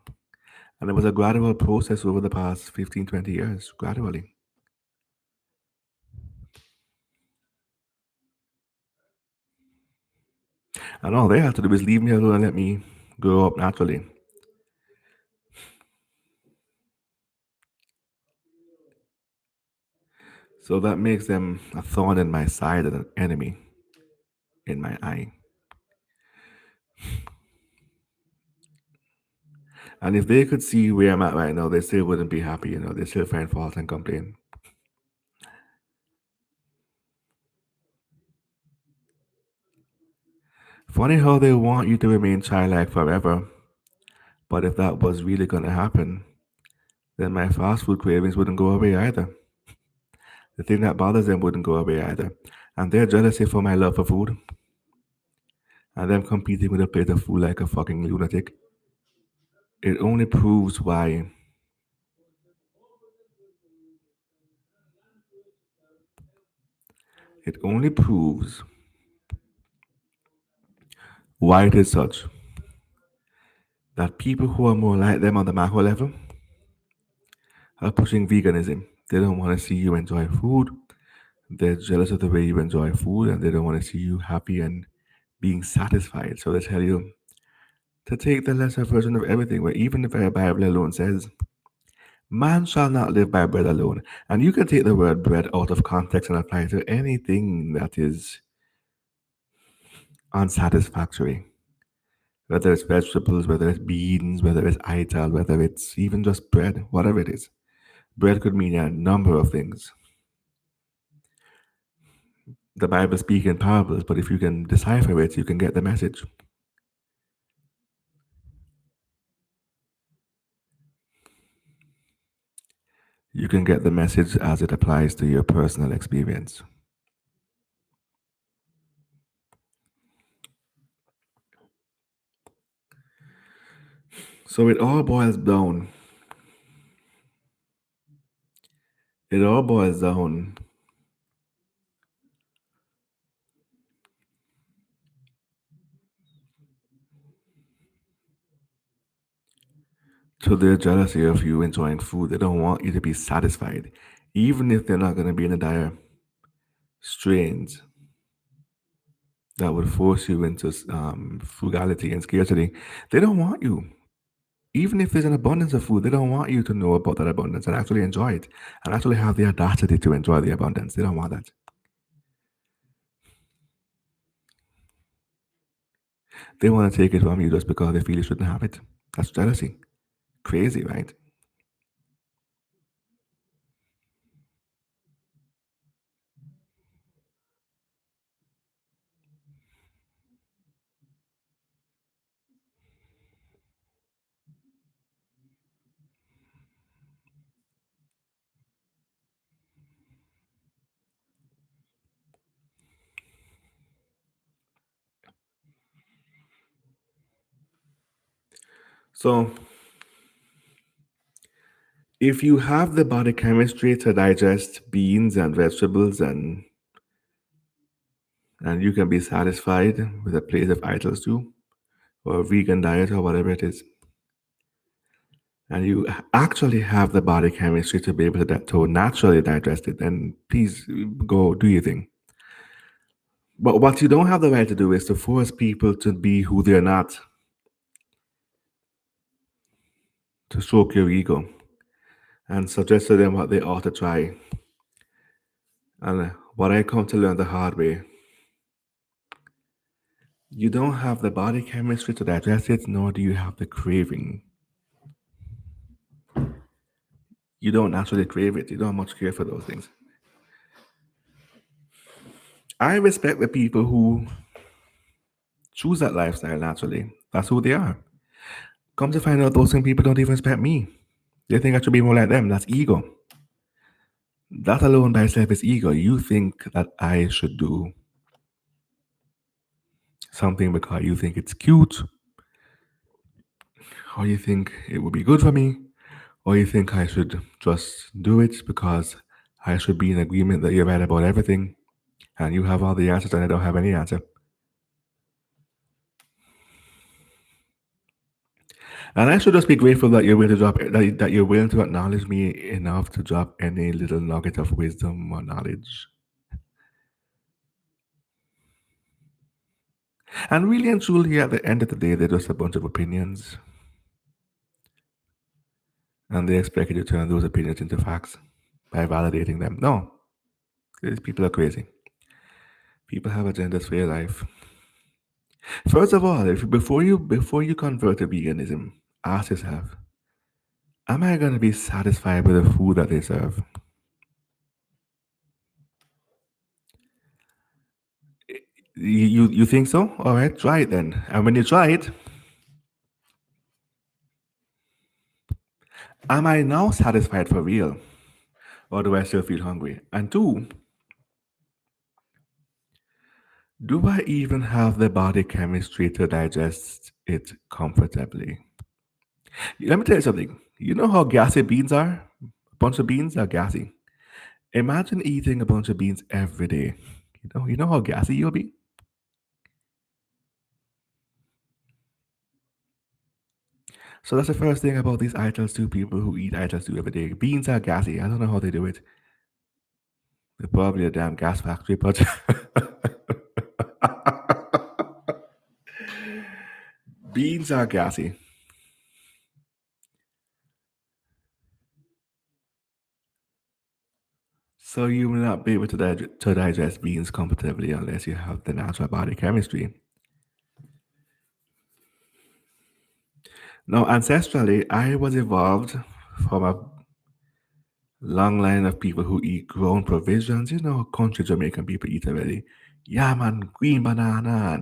[SPEAKER 1] And it was a gradual process over the past 15, 20 years, gradually. And all they have to do is leave me alone and let me grow up naturally. So that makes them a thorn in my side and an enemy in my eye. And if they could see where I'm at right now, they still wouldn't be happy, they still find fault and complain. Funny how they want you to remain childlike forever, but if that was really gonna happen, then my fast food cravings wouldn't go away either. The thing that bothers them wouldn't go away either. And their jealousy for my love for food, and them competing with a plate of food like a fucking lunatic, it only proves why. It only proves why it is such that people who are more like them on the macro level are pushing veganism. They don't want to see you enjoy food. They're jealous of the way you enjoy food, and they don't want to see you happy and being satisfied. So they tell you to take the lesser version of everything, where even the very Bible alone says, man shall not live by bread alone. And you can take the word bread out of context and apply it to anything that is unsatisfactory. Whether it's vegetables, whether it's beans, whether it's ital, whether it's even just bread, whatever it is. Bread could mean a number of things. The Bible speaks in parables, but if you can decipher it, you can get the message. You can get the message as it applies to your personal experience. So it all boils down to their jealousy of you enjoying food. They don't want you to be satisfied, even if they're not going to be in a dire strains that would force you into frugality and scarcity. They don't want you. Even if there's an abundance of food, they don't want you to know about that abundance and actually enjoy it and actually have the audacity to enjoy the abundance. They don't want that. They want to take it from you just because they feel you shouldn't have it. That's jealousy. Crazy, right? So, if you have the body chemistry to digest beans and vegetables and you can be satisfied with a plate of idols too, or a vegan diet or whatever it is, and you actually have the body chemistry to be able to naturally digest it, then please go do your thing. But what you don't have the right to do is to force people to be who they're not, to stroke your ego, and suggest to them what they ought to try. And what I come to learn the hard way, you don't have the body chemistry to digest it, nor do you have the craving. You don't naturally crave it. You don't much care for those things. I respect the people who choose that lifestyle naturally. That's who they are. Come to find out, those same people don't even respect me. They think I should be more like them. That's ego. That alone by itself is ego. You think that I should do something because you think it's cute, or you think it would be good for me, or you think I should just do it because I should be in agreement that you're right about everything and you have all the answers and I don't have any answer. And I should just be grateful that you're willing to that you're willing to acknowledge me enough to drop any little nugget of wisdom or knowledge. And really and truly, at the end of the day, they're just a bunch of opinions, and they expect you to turn those opinions into facts by validating them. No, These people are crazy. People have agendas for your life. First of all, if before you convert to veganism, ask yourself, am I gonna be satisfied with the food that they serve? You think so? All right, try it then. And when you try it, am I now satisfied for real? Or do I still feel hungry? And two, do I even have the body chemistry to digest it comfortably? Let me tell you something. You know how gassy beans are? A bunch of beans are gassy. Imagine eating a bunch of beans every day. You know how gassy you'll be? So that's the first thing about these ital stew people who eat ital stew every day. Beans are gassy. I don't know how they do it. They're probably a damn gas factory, but beans are gassy. So you will not be able to digest beans comfortably unless you have the natural body chemistry. Now, ancestrally, I was evolved from a long line of people who eat grown provisions. You know, country Jamaican people eat already. Yam and green banana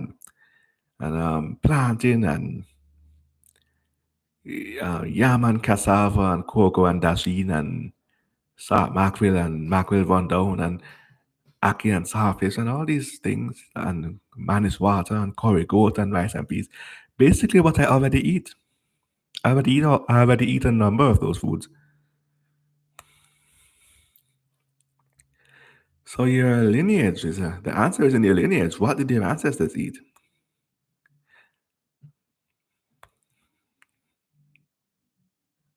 [SPEAKER 1] and plantain and yam and cassava and cocoa and dasheen and salt mackerel and mackerel rundown and ackee and saltfish and all these things and manish water and curry goat and rice and peas. Basically, what I already eat. I already eat a number of those foods. So your lineage is the answer is in your lineage. What did your ancestors eat?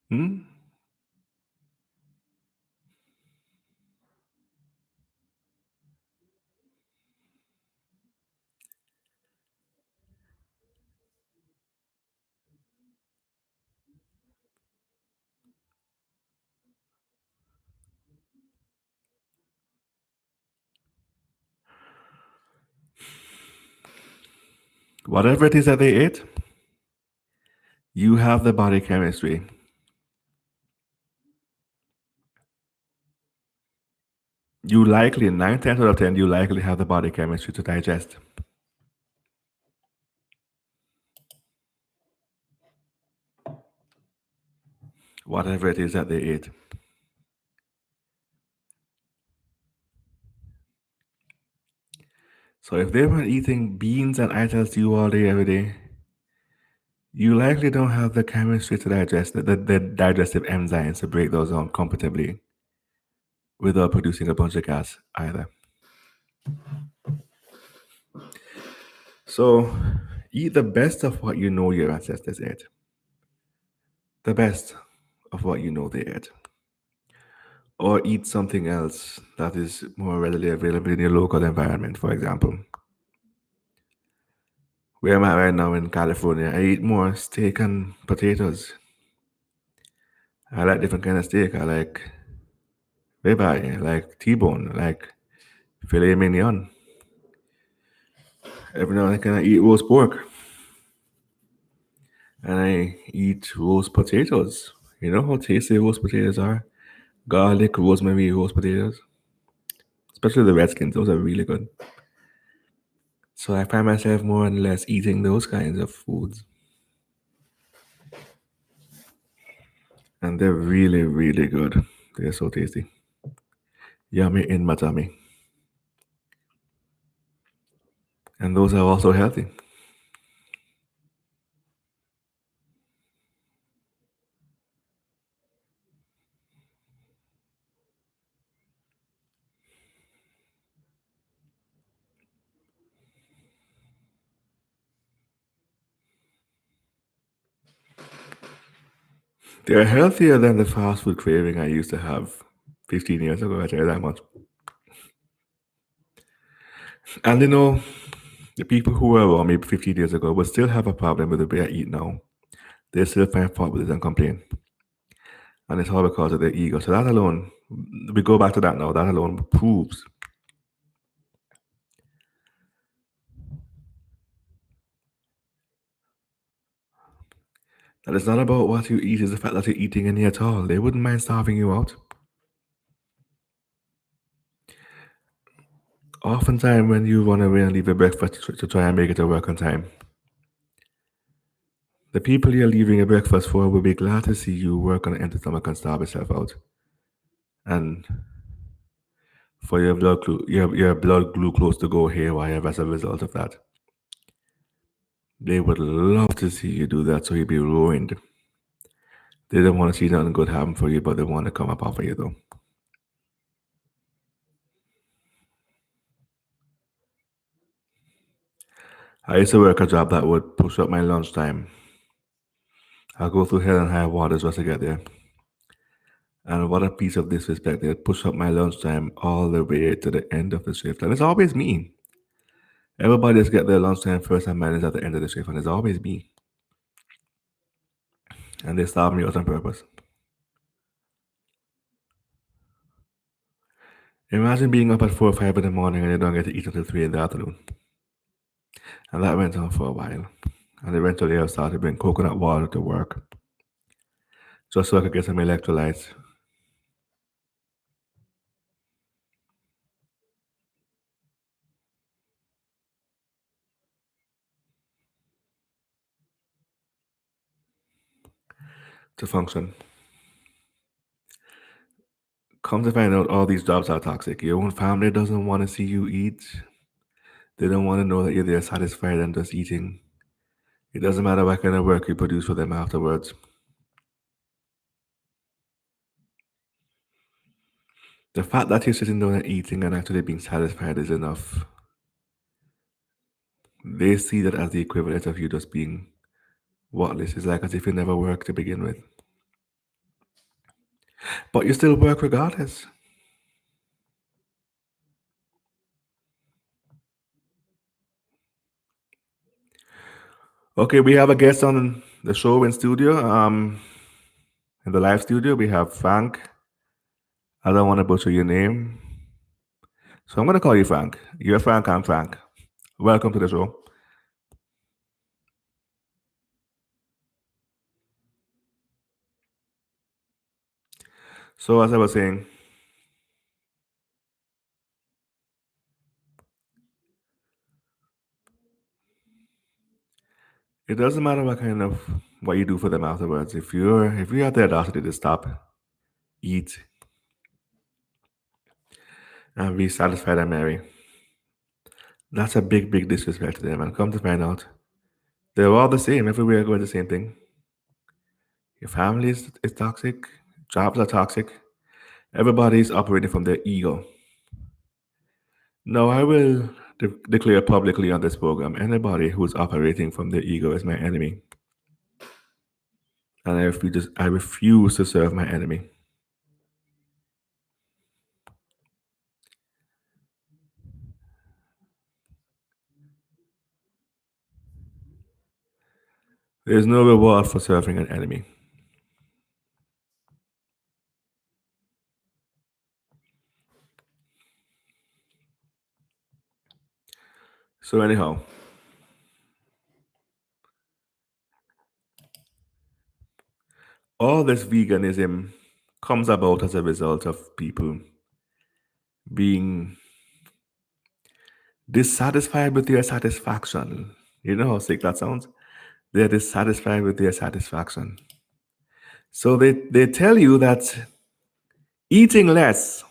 [SPEAKER 1] Hmm? Whatever it is that they ate, you have the body chemistry. You likely, 9 tenths out of 10, you likely have the body chemistry to digest. Whatever it is that they ate. So if they were eating beans and ital stew all day, every day, you likely don't have the chemistry to digest the digestive enzymes to break those down comfortably without producing a bunch of gas either. So eat the best of what you know your ancestors ate. The best of what you know they ate. Or eat something else that is more readily available in your local environment, for example. Where am I right now in California? I eat more steak and potatoes. I like different kind of steak. I like ribeye, I like T-bone, I like filet mignon. Every now and then I eat roast pork. And I eat roast potatoes. You know how tasty roast potatoes are? Garlic, rosemary, roast potatoes. Especially the Redskins, those are really good. So I find myself more and less eating those kinds of foods. And they're really, really good. They're so tasty. Yummy in my tummy. And those are also healthy. They're healthier than the fast food craving I used to have 15 years ago, I tell you that much. And the people who were around me 15 years ago would still have a problem with the way I eat now. They still find fault with it and complain. And it's all because of their ego. So that alone, we go back to that now, that alone proves That it's not about what you eat, it's the fact that you're eating any at all. They wouldn't mind starving you out. Oftentimes, when you want to really leave a breakfast to try and make it to work on time, the people you're leaving a breakfast for will be glad to see you work on an empty stomach and starve yourself out. And for your blood glucose to go haywire as a result of that. They would love to see you do that so you'd be ruined. They don't want to see nothing good happen for you, but they want to come up off of you though. I used to work a job that would push up my lunchtime. I'll go through hell and high waters just to get there. And what a piece of disrespect. They'd push up my lunchtime all the way to the end of the shift. And it's always me. Everybody just get their lunchtime first and mine is at the end of the shift. And it's always me. And they starve me out on purpose. Imagine being up at 4 or 5 in the morning and you don't get to eat until 3 in the afternoon. And that went on for a while. And eventually I started to bring coconut water to work just so I could get some electrolytes. To function. Come to find out, all these jobs are toxic. Your own family doesn't want to see you eat. They don't want to know that you're there satisfied and just eating. It doesn't matter what kind of work you produce for them afterwards. The fact that you're sitting down and eating and actually being satisfied is enough. They see that as the equivalent of you just being worthless. It's like as if you never worked to begin with. But you still work regardless. Okay, we have a guest on the show in studio. In the live studio, we have Frank. I don't want to butcher your name, so I'm going to call you Frank. You're Frank, I'm Frank. Welcome to the show. So, as I was saying, it doesn't matter what you do for them afterwards. If you have the audacity to stop, eat, and be satisfied and merry, that's a big disrespect to them. And come to find out, they're all the same. Everywhere going the same thing. Your family is toxic. Jobs are toxic. Everybody's operating from their ego. No, I will declare publicly on this program, anybody who's operating from their ego is my enemy. And I refuse to serve my enemy. There's no reward for serving an enemy. So anyhow, all this veganism comes about as a result of people being dissatisfied with their satisfaction. You know how sick that sounds? They're dissatisfied with their satisfaction. So they tell you that eating less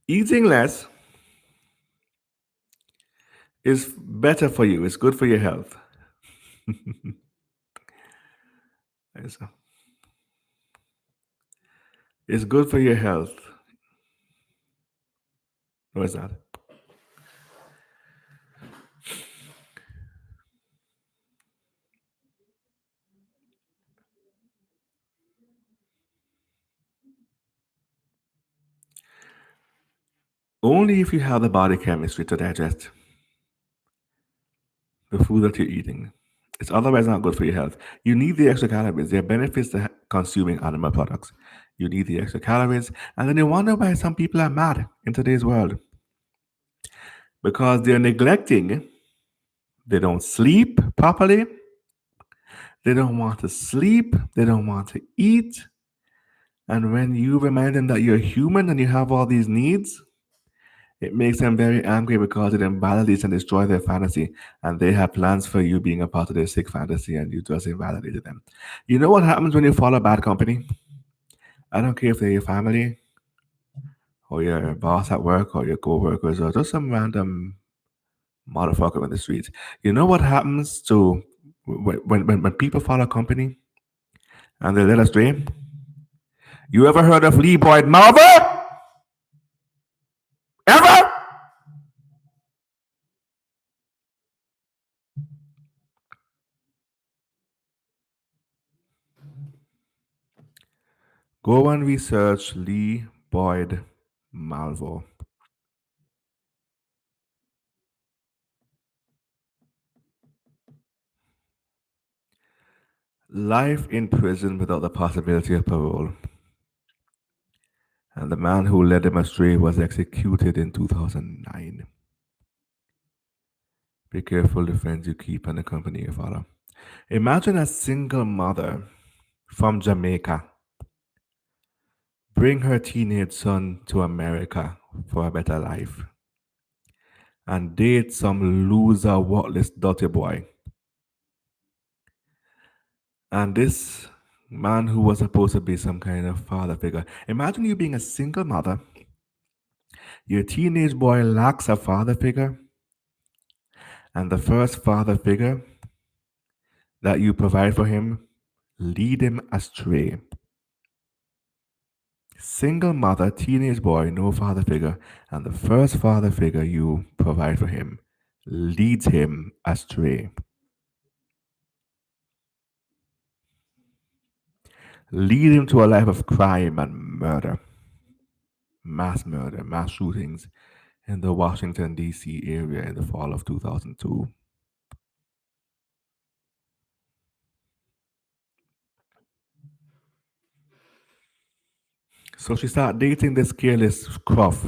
[SPEAKER 1] eating less is better for you, it's good for your health. It's good for your health. What is that? Only if you have the body chemistry to digest the food that you're eating. It's otherwise not good for your health. You need the extra calories. There are benefits to consuming animal products. You need the extra calories. And then you wonder why some people are mad in today's world. Because they're neglecting They don't sleep properly. They don't want to sleep. They don't want to eat. And when you remind them that you're human and you have all these needs, it makes them very angry because it invalidates and destroys their fantasy. And they have plans for you being a part of their sick fantasy and you just invalidated them. You know what happens when you follow bad company? I don't care if they're your family or your boss at work or your co-workers or just some random motherfucker in the streets. You know what happens to when people follow company and they let us stray? You ever heard of Lee Boyd Malver? Ever? Go and research Lee Boyd Malvo. Life in prison without the possibility of parole. And the man who led him astray was executed in 2009. Be careful the friends you keep and the company you follow. Imagine a single mother from Jamaica bring her teenage son to America for a better life and date some loser, worthless, dirty boy. And this man who was supposed to be some kind of father figure. Imagine you being a single mother. Your teenage boy lacks a father figure, and the first father figure that you provide for him lead him astray. Single mother, teenage boy, no father figure, and the first father figure you provide for him leads him astray. Lead him to a life of crime and murder, mass shootings in the Washington, D.C. area in the fall of 2002. So she started dating this careless Croft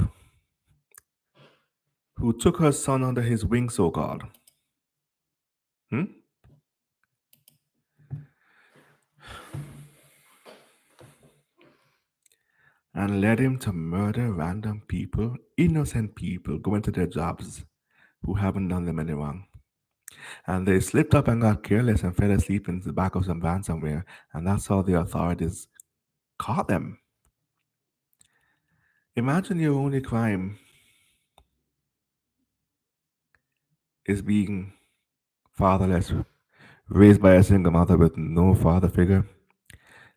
[SPEAKER 1] who took her son under his wing, so called, hmm? And led him to murder random people, innocent people, going to their jobs who haven't done them any wrong. And they slipped up and got careless and fell asleep in the back of some van somewhere, and that's how the authorities caught them. Imagine your only crime is being fatherless, raised by a single mother with no father figure,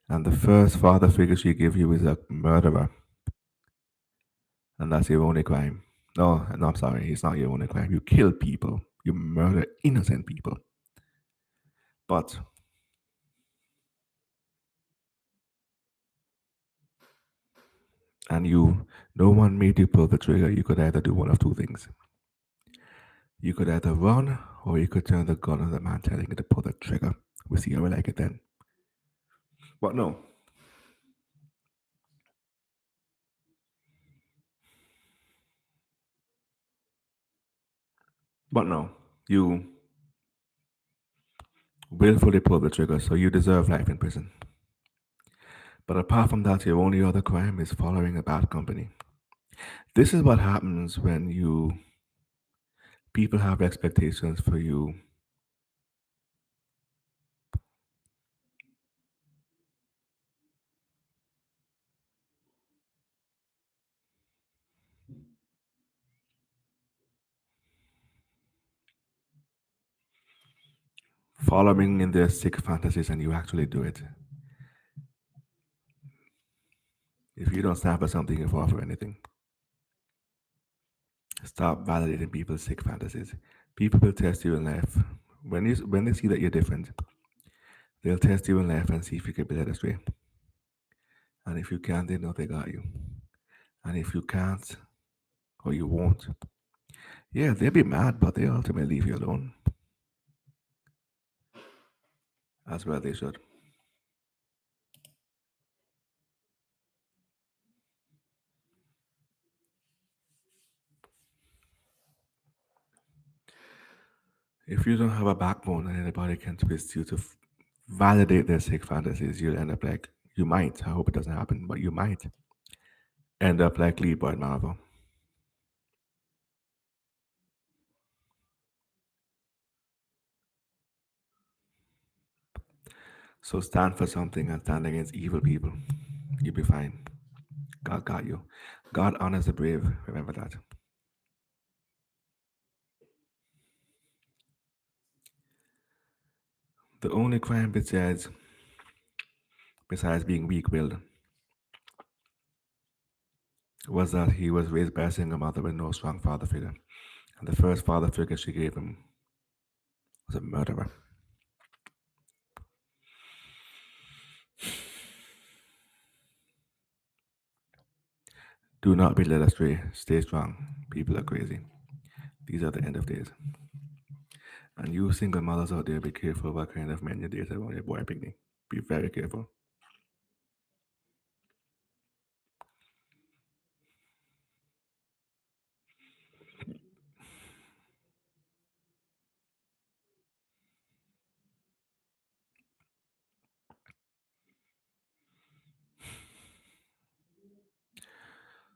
[SPEAKER 1] and the first father figure she gives you is a murderer, and that's your only crime. No, I'm sorry, it's not your only crime. You kill people, you murder innocent people. But and you, no one made you pull the trigger. You could either do one of two things. You could either run or you could turn the gun on the man telling you to pull the trigger. We'll see how we like it then. But no, but no, you willfully pull the trigger, so you deserve life in prison. But apart from that, your only other crime is following a bad company. This is what happens when you people have expectations for you. Following in their sick fantasies and you actually do it. If you don't stand for something, you fall for anything. Stop validating people's sick fantasies. People will test you in life. When they see that you're different, they'll test you in life and see if you can be led astray. And if you can't, they know they got you. And if you can't or you won't, yeah, they'll be mad, but they ultimately leave you alone. As well they should. If you don't have a backbone and anybody can twist you to validate their sick fantasies, you'll end up like, you might, I hope it doesn't happen, but you might end up like Lee Boyd Marvel. So stand for something and stand against evil people. You'll be fine. God got you. God honors the brave. Remember that. The only crime besides being weak-willed was that he was raised by a single mother with no strong father figure. And the first father figure she gave him was a murderer. Do not be led astray. Stay strong. People are crazy. These are the end of days. And you single mothers out there, be careful what kind of men you date around your boy picnic. Be very careful.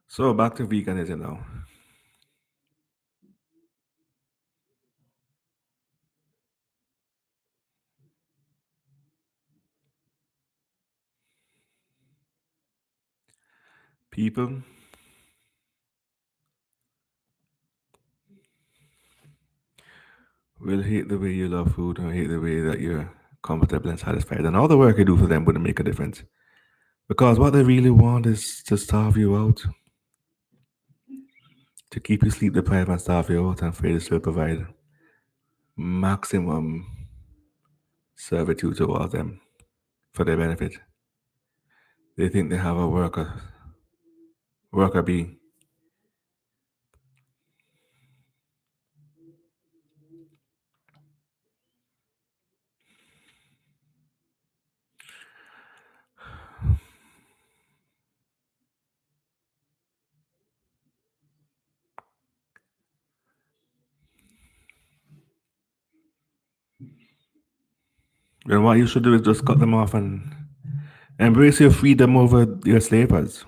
[SPEAKER 1] So back to veganism now. People will hate the way you love food or hate the way that you're comfortable and satisfied. And all the work you do for them wouldn't make a difference. Because what they really want is to starve you out, to keep you sleep deprived and starve you out and for you to still provide maximum servitude towards them for their benefit. They think they have a worker bee. Then what you should do is just cut them off and embrace your freedom over your slavers.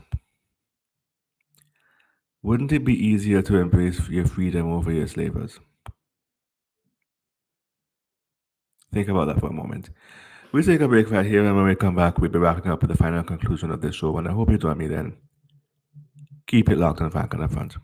[SPEAKER 1] Wouldn't it be easier to embrace your freedom over your slavers? Think about that for a moment. We take a break right here, and when we come back, we'll be wrapping up with the final conclusion of this show. And I hope you join me then. Keep it locked and frank on the front.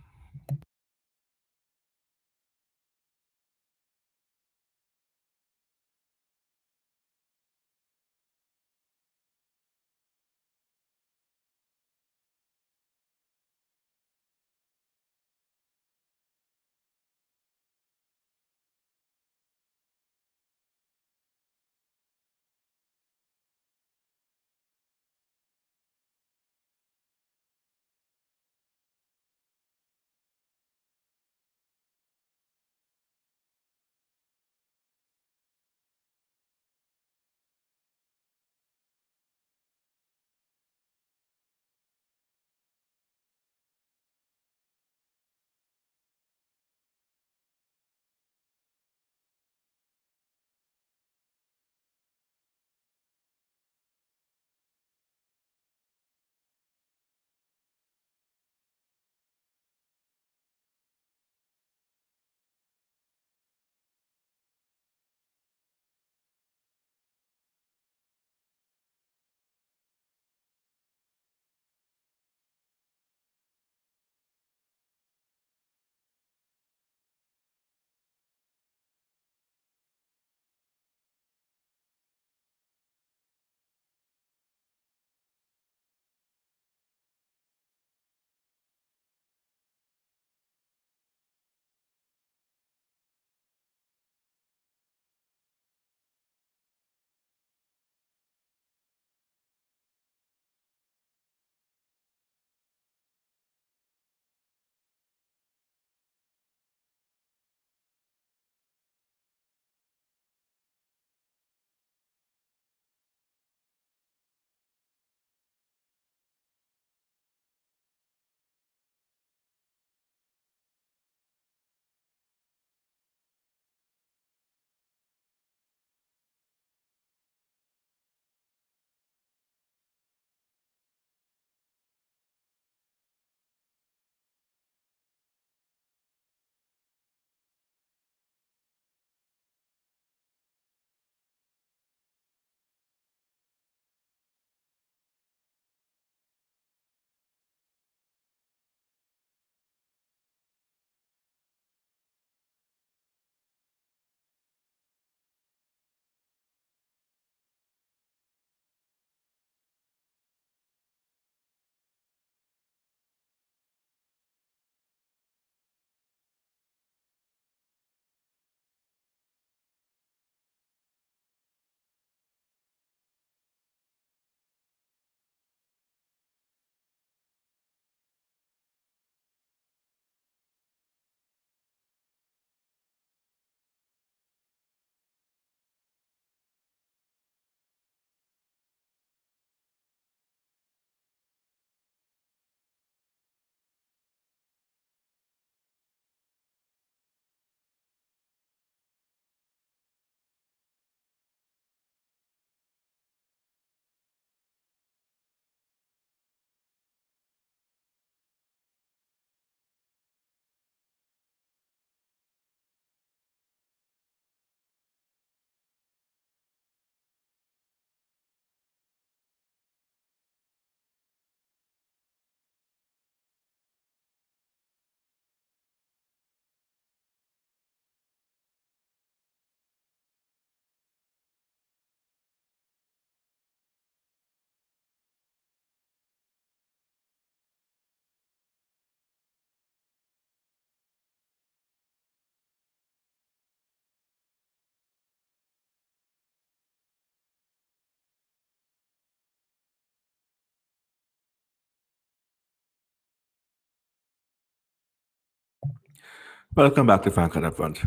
[SPEAKER 1] Welcome back to Franklin Up Front.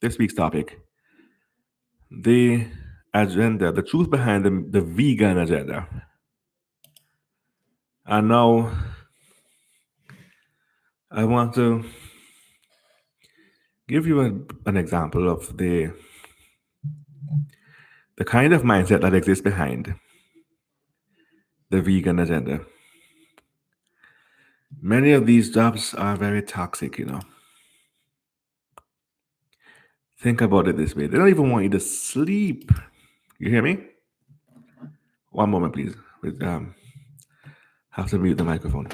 [SPEAKER 1] This week's topic: the agenda, the truth behind the vegan agenda. And now I want to give you an example of the kind of mindset that exists behind the vegan agenda. Many of these jobs are very toxic. Think about it this way: they don't even want you to sleep. You hear me? One moment, please. Have to mute the microphone.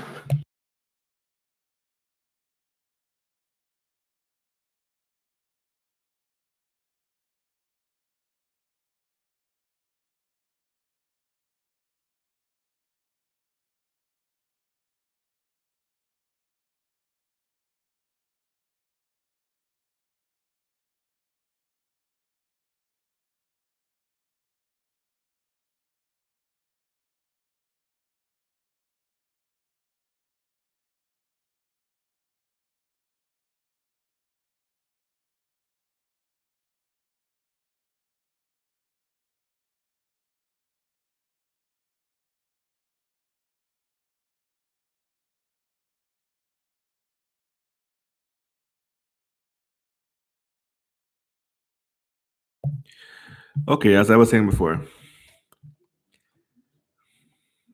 [SPEAKER 1] Okay, as I was saying before,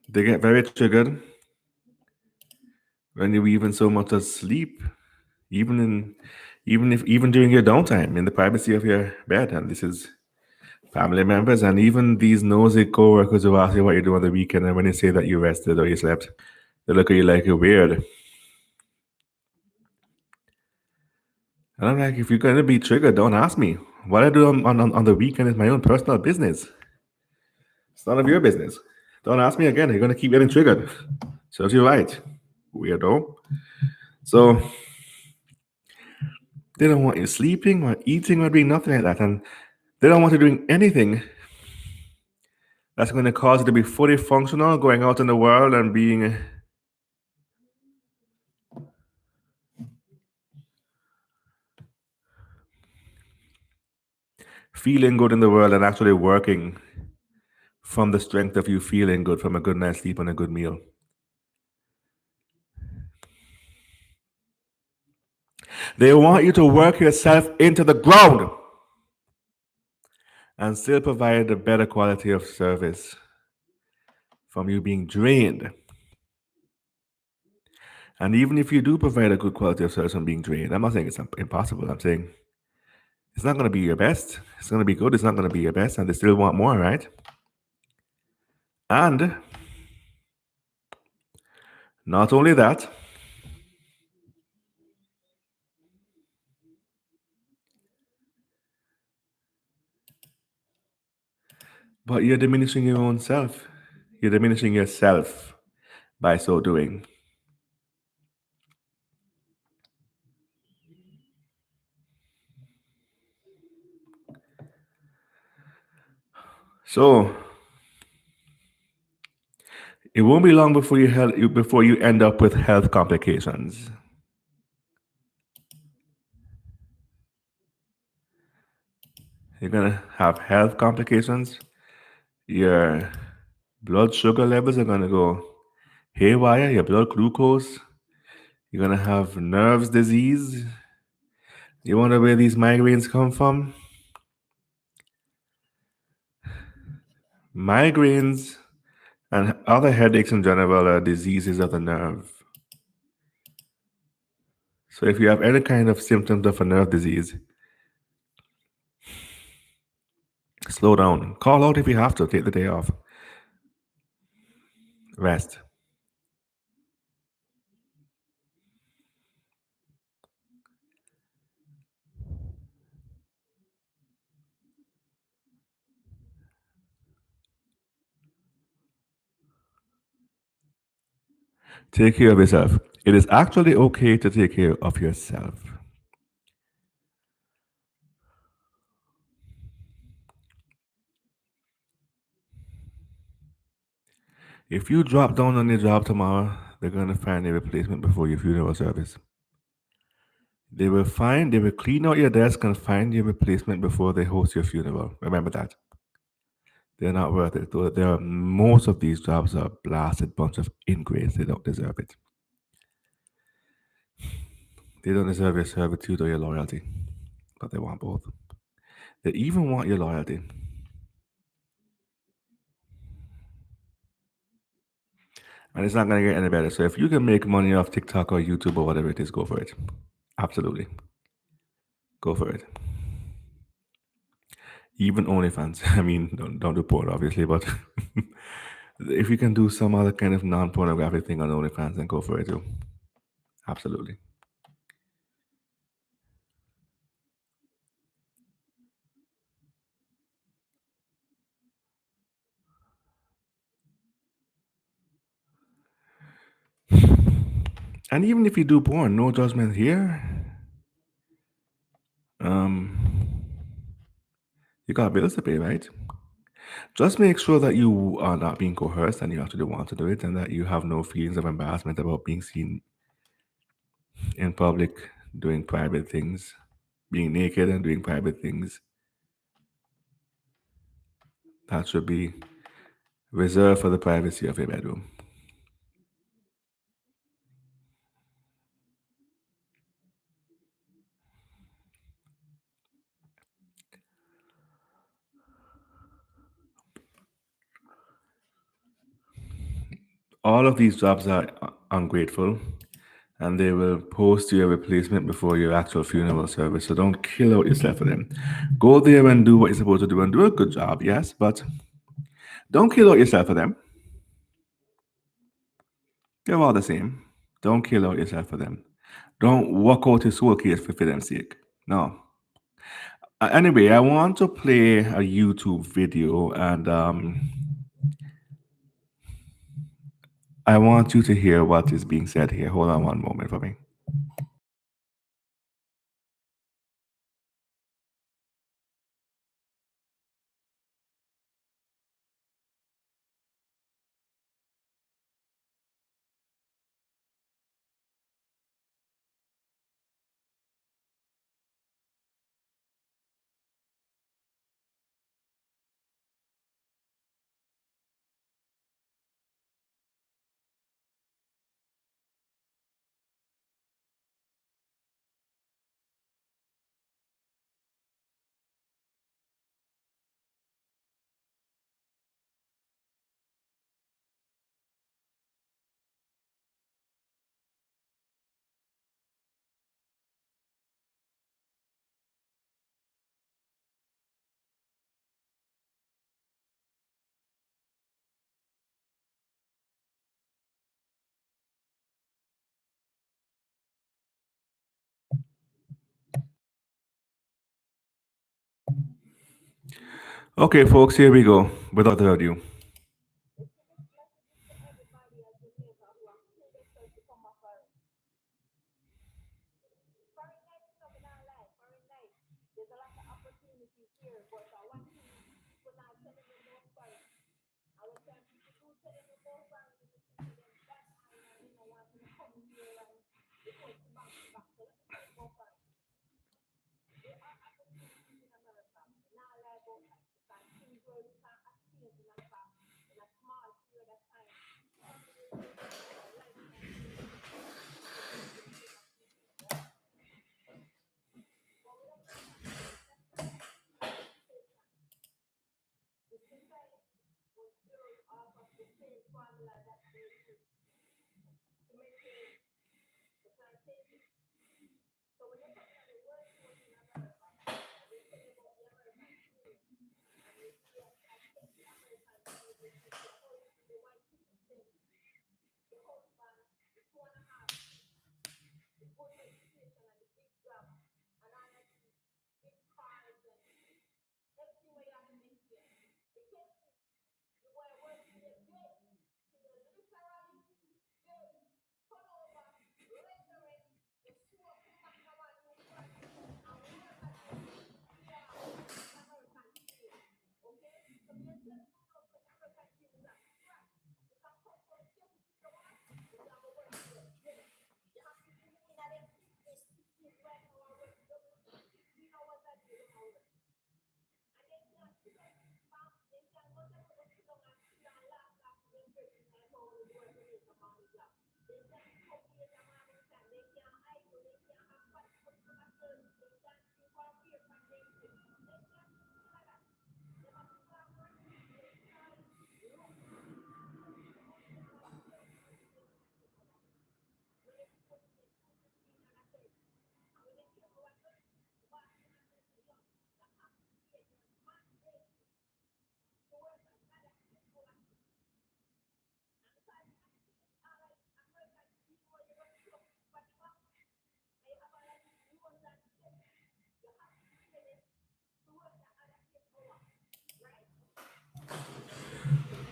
[SPEAKER 1] they get very triggered when you even so much as sleep, even during your downtime in the privacy of your bed. And this is family members and even these nosy co-workers who ask you what you do on the weekend, and when you say that you rested or you slept, they look at you like you're weird. And I'm like, if you're going to be triggered, don't ask me. What I do on the weekend is my own personal business. It's none of your business. Don't ask me again. You're going to keep getting triggered. Serves you right, weirdo. So they don't want you sleeping or eating or doing nothing like that. And they don't want you doing anything that's going to cause you to be fully functional, going out in the world and being feeling good in the world and actually working from the strength of you feeling good from a good night's sleep and a good meal. They want you to work yourself into the ground and still provide a better quality of service from you being drained. And even if you do provide a good quality of service from being drained, I'm not saying it's impossible. I'm saying it's not going to be your best. It's going to be good. It's not going to be your best. And they still want more, right? And not only that, but you're diminishing your own self. You're diminishing yourself by so doing. So it won't be long before you end up with health complications. You're gonna have health complications. Your blood sugar levels are gonna go haywire. Your blood glucose. You're gonna have nerves disease. You wonder where these migraines come from? Migraines and other headaches in general are diseases of the nerve. So if you have any kind of symptoms of a nerve disease, slow down. Call out if you have to. Take the day off. Rest. Take care of yourself. It is actually okay to take care of yourself. If you drop down on your job tomorrow, they're going to find a replacement before your funeral service. They will clean out your desk and find your replacement before they host your funeral. Remember that. They're not worth it. There are most of these jobs are blasted bunch of ingrates. They don't deserve it. They don't deserve your servitude or your loyalty, but they want both. They even want your loyalty. And it's not going to get any better. So if you can make money off TikTok or YouTube or whatever it is, go for it. Absolutely. Go for it. Even OnlyFans. I mean, don't do porn, obviously, but if you can do some other kind of non pornographic thing on OnlyFans, then go for it too. Absolutely. And even if you do porn, no judgment here. Um, you got bills to pay, right? Just make sure that you are not being coerced and you actually want to do it, and that you have no feelings of embarrassment about being seen in public doing private things, being naked and doing private things. That should be reserved for the privacy of your bedroom. All of these jobs are ungrateful, and they will post your replacement before your actual funeral service. So don't kill out yourself for them. Go there and do what you're supposed to do and do a good job, yes, but don't kill out yourself for them. They're all the same. Don't kill out yourself for them. Don't walk out your soul case for them sake. No. Anyway, I want to play a YouTube video, and I want you to hear what is being said here. Hold on one moment for me. Okay, folks, here we go. Without further ado.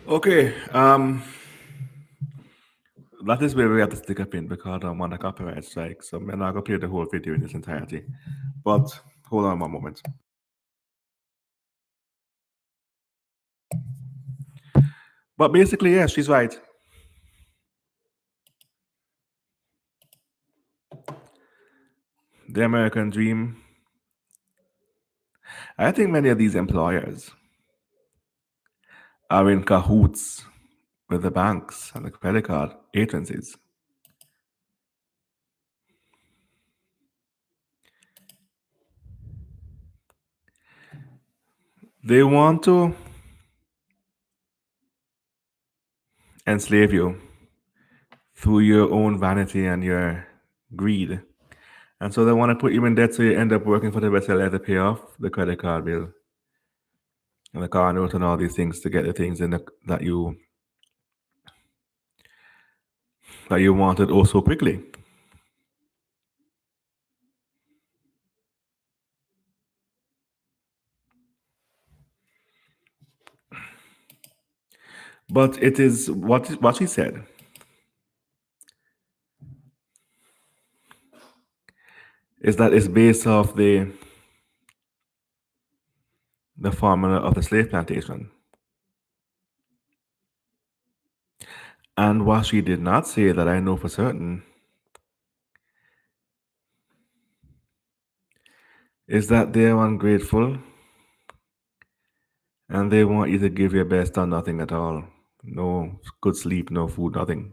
[SPEAKER 1] Okay, that is where we have to stick up in because I'm on a copyright strike, so I'm not going to play the whole video in its entirety. But hold on one moment. But basically, yes, she's right. The American dream. I think many of these employers are in cahoots with the banks and the credit card agencies. They want to enslave you through your own vanity and your greed. And so they want to put you in debt so you end up working for the rest of your life to pay off the credit card bill and the car note and all these things to get the things that you wanted oh so quickly. But it is what she said is that it's based off the formula of the slave plantation. And what she did not say that I know for certain is that they're ungrateful and they want you to give your best on nothing at all. No good sleep, no food, nothing.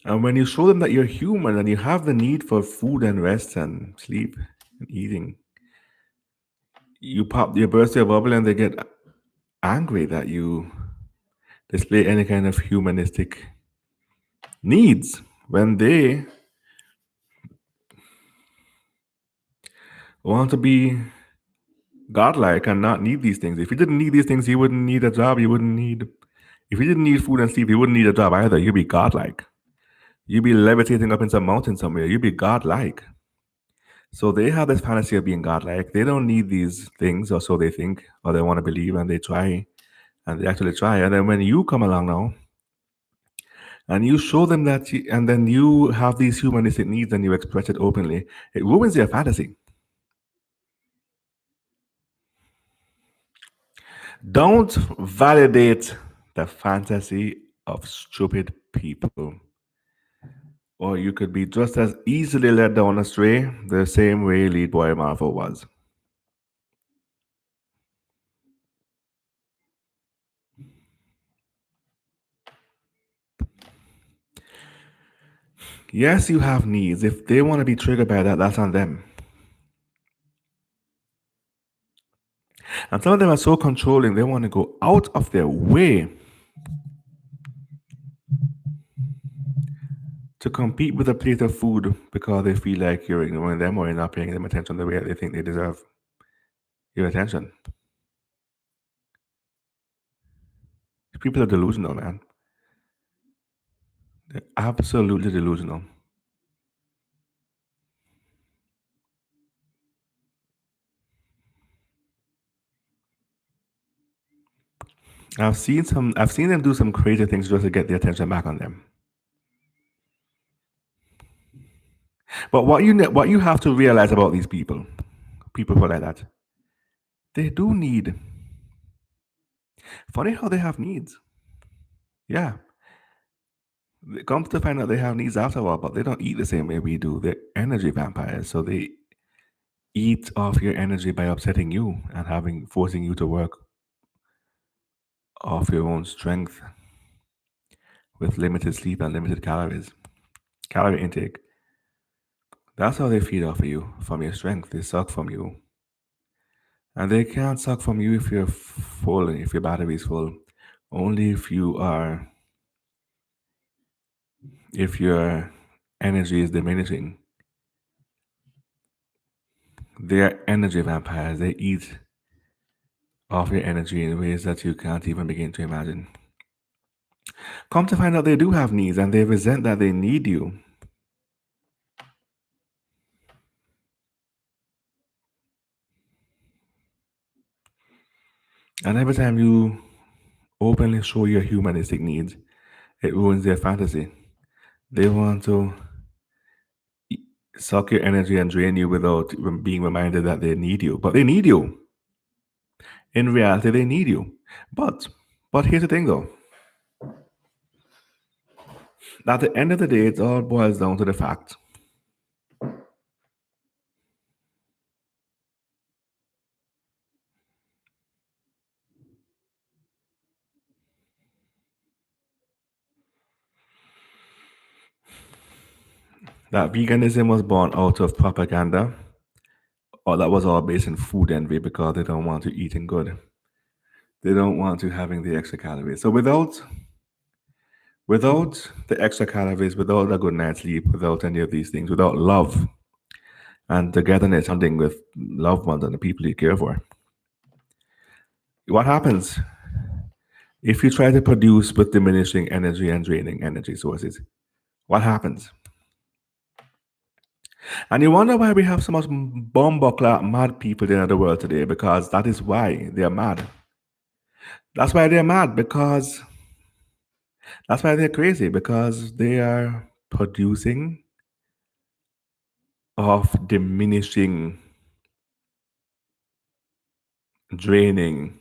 [SPEAKER 1] And when you show them that you're human and you have the need for food and rest and sleep and eating, you burst your bubble and they get angry that you display any kind of humanistic needs when they want to be godlike and not need these things. If you didn't need these things, you wouldn't need a job. If you didn't need food and sleep, you wouldn't need a job either. You'd be godlike. You'd be levitating up in some mountain somewhere. You'd be godlike. So they have this fantasy of being godlike. They don't need these things, or so they think, or they want to believe, and they try, and they actually try. And then when you come along now, and you show them that, and then you have these humanistic needs, and you express it openly, it ruins their fantasy. Don't validate the fantasy of stupid people, or you could be just as easily led down astray the same way lead boy Marvel was. Yes, you have needs. If they want to be triggered by that, that's on them. And some of them are so controlling, they want to go out of their way to compete with a plate of food because they feel like you're ignoring them or you're not paying them attention the way they think they deserve your attention. People are delusional, man. They're absolutely delusional. I've seen them do some crazy things just to get the attention back on them. But what you have to realize about these people who are like that, they do need. Funny how they have needs. Yeah, they come to find out they have needs after a while, but they don't eat the same way we do. They're energy vampires, so they eat off your energy by upsetting you and forcing you to work off your own strength with limited sleep and limited calorie intake. That's how they feed off of you from your strength. They suck from you. And they can't suck from you if you're full, if your battery is full. Only if your energy is diminishing. They are energy vampires. They eat off your energy in ways that you can't even begin to imagine. Come to find out they do have needs and they resent that they need you. And every time you openly show your humanistic needs, it ruins their fantasy. They want to suck your energy and drain you without being reminded that they need you. But they need you. In reality, they need you. But but here's the thing though. At the end of the day, it all boils down to the fact that veganism was born out of propaganda, or that was all based in food envy because they don't want to eating good. They don't want to having the extra calories. So without the extra calories, without a good night's sleep, without any of these things, without love and togetherness, bonding with loved ones and the people you care for, what happens if you try to produce with diminishing energy and draining energy sources? What happens? And you wonder why we have so much bumbleclad mad people in the world today, because that is why they're mad. That's why they're mad, because that's why they're crazy, because they are producing of diminishing, draining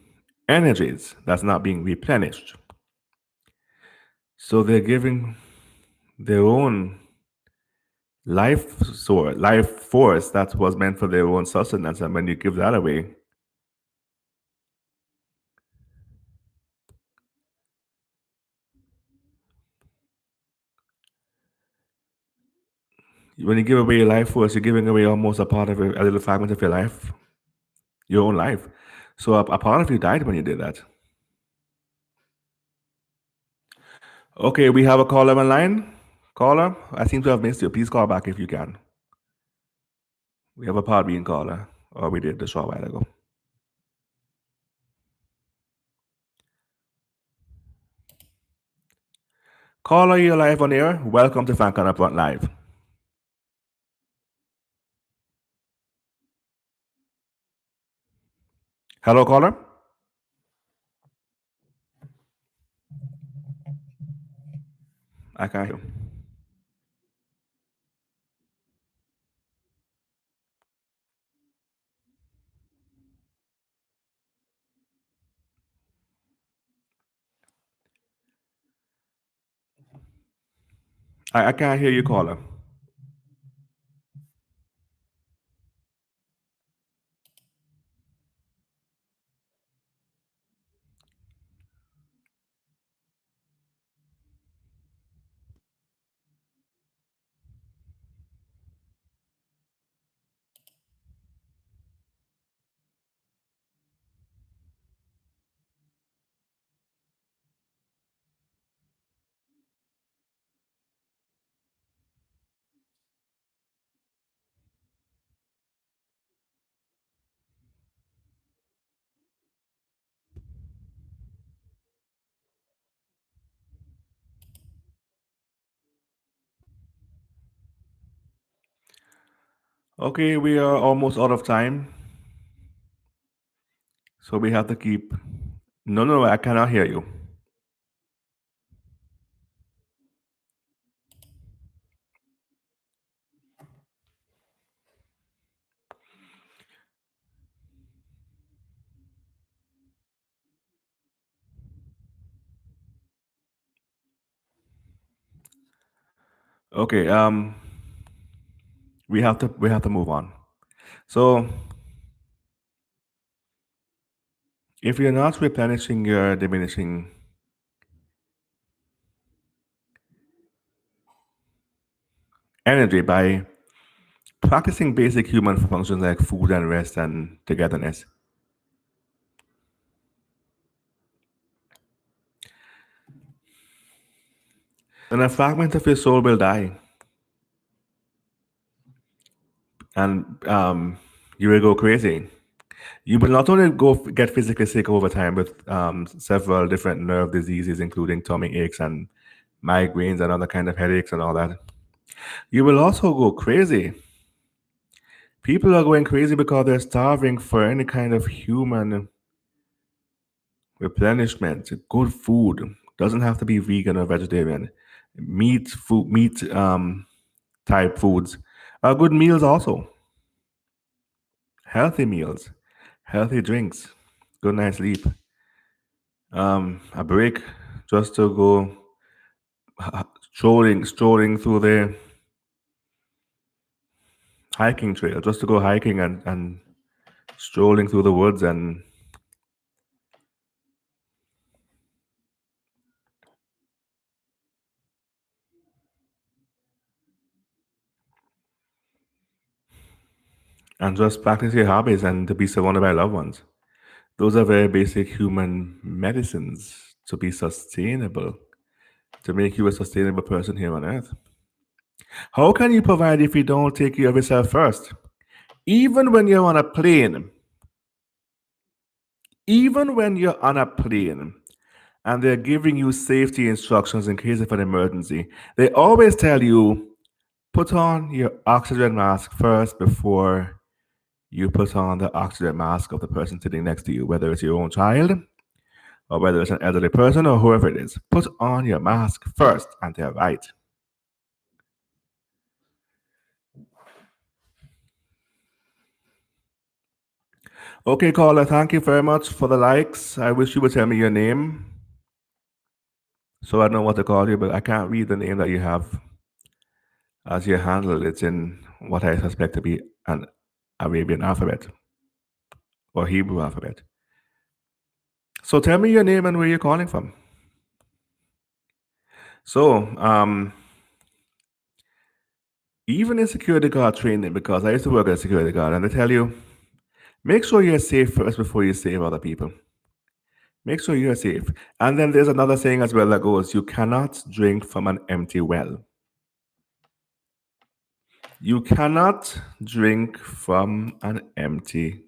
[SPEAKER 1] energies that's not being replenished. So they're giving their own life force that was meant for their own sustenance, and when you give that away, when you give away your life force, you're giving away almost a part of a little fragment of your life, your own life. So a part of you died when you did that. Okay, we have a caller on line. Caller, I seem to have missed you. Please call back if you can. We have a Podbean caller, or we did a short while ago. Caller, you're live on air. Welcome to Fan Up Front Live. Hello, caller. I can't hear you. I can't hear you, caller. Okay, we are almost out of time, so we have to keep. No, no, I cannot hear you. Okay, we have to move on. So if you're not replenishing your diminishing energy by practicing basic human functions like food and rest and togetherness, then a fragment of your soul will die, and you will go crazy. You will not only get physically sick over time with several different nerve diseases, including tummy aches and migraines and other kind of headaches and all that. You will also go crazy. People are going crazy because they're starving for any kind of human replenishment, good food. Doesn't have to be vegan or vegetarian. Meat type foods are good meals also. Healthy meals, healthy drinks, good night's sleep. A break just to go strolling through the hiking trail, just to go hiking and strolling through the woods and just practice your hobbies and to be surrounded by loved ones. Those are very basic human medicines to be sustainable, to make you a sustainable person here on earth. How can you provide if you don't take care of yourself first? Even when you're on a plane, even when you're on a plane and they're giving you safety instructions in case of an emergency, they always tell you put on your oxygen mask first before you put on the oxygen mask of the person sitting next to you, whether it's your own child or whether it's an elderly person or whoever it is. Put on your mask first, and they're right. Okay, caller, thank you very much for the likes. I wish you would tell me your name so I know what to call you, but I can't read the name that you have as your handle. It's in what I suspect to be an Arabian alphabet or Hebrew alphabet. So tell me your name and where you're calling from. So, even in security guard training, because I used to work as a security guard, and they tell you, make sure you're safe first before you save other people. Make sure you're safe. And then there's another saying as well that goes, you cannot drink from an empty well. You cannot drink from an empty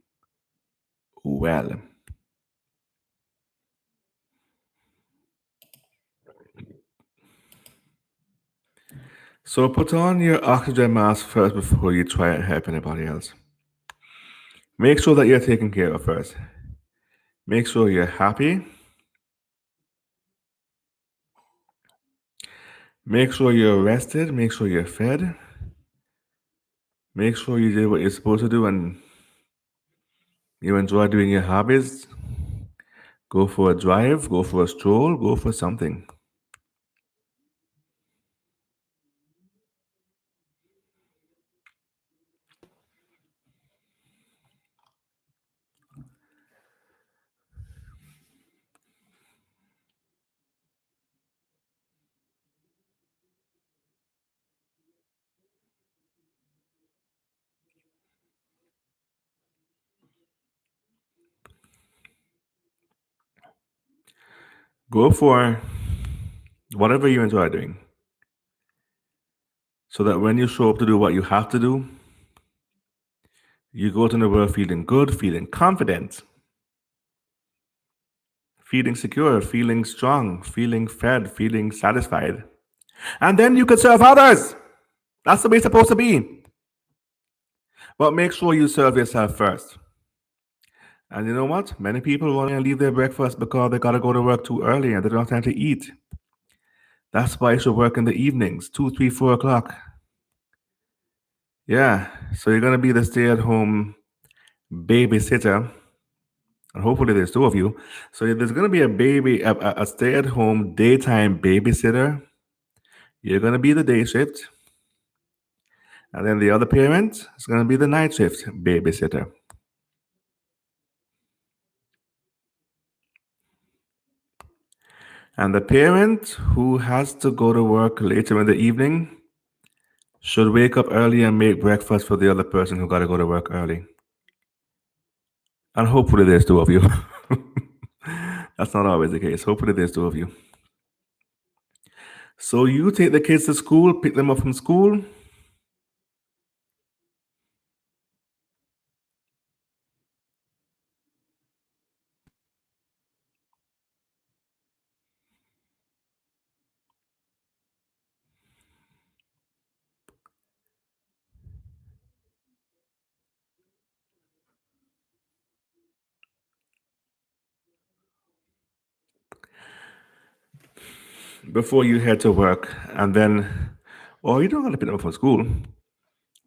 [SPEAKER 1] well. So put on your oxygen mask first before you try and help anybody else. Make sure that you're taken care of first. Make sure you're happy. Make sure you're rested. Make sure you're fed. Make sure you did what you're supposed to do and you enjoy doing your hobbies. Go for a drive, go for a stroll, go for something. Go for whatever you enjoy doing so that when you show up to do what you have to do, you go to the world feeling good, feeling confident, feeling secure, feeling strong, feeling fed, feeling satisfied. And then you can serve others. That's the way it's supposed to be. But make sure you serve yourself first. And you know what? Many people want to leave their breakfast because they got to go to work too early and they don't have time to eat. That's why you should work in the evenings, 2, 3, 4 o'clock. Yeah. So you're going to be the stay at home babysitter. And hopefully there's two of you. So if there's going to be a stay at home daytime babysitter, you're going to be the day shift. And then the other parent is going to be the night shift babysitter. And the parent who has to go to work later in the evening should wake up early and make breakfast for the other person who got to go to work early. And hopefully there's two of you. That's not always the case. Hopefully there's two of you. So you take the kids to school, pick them up from school. before you head to work, and then, or you don't got to pick them up from school.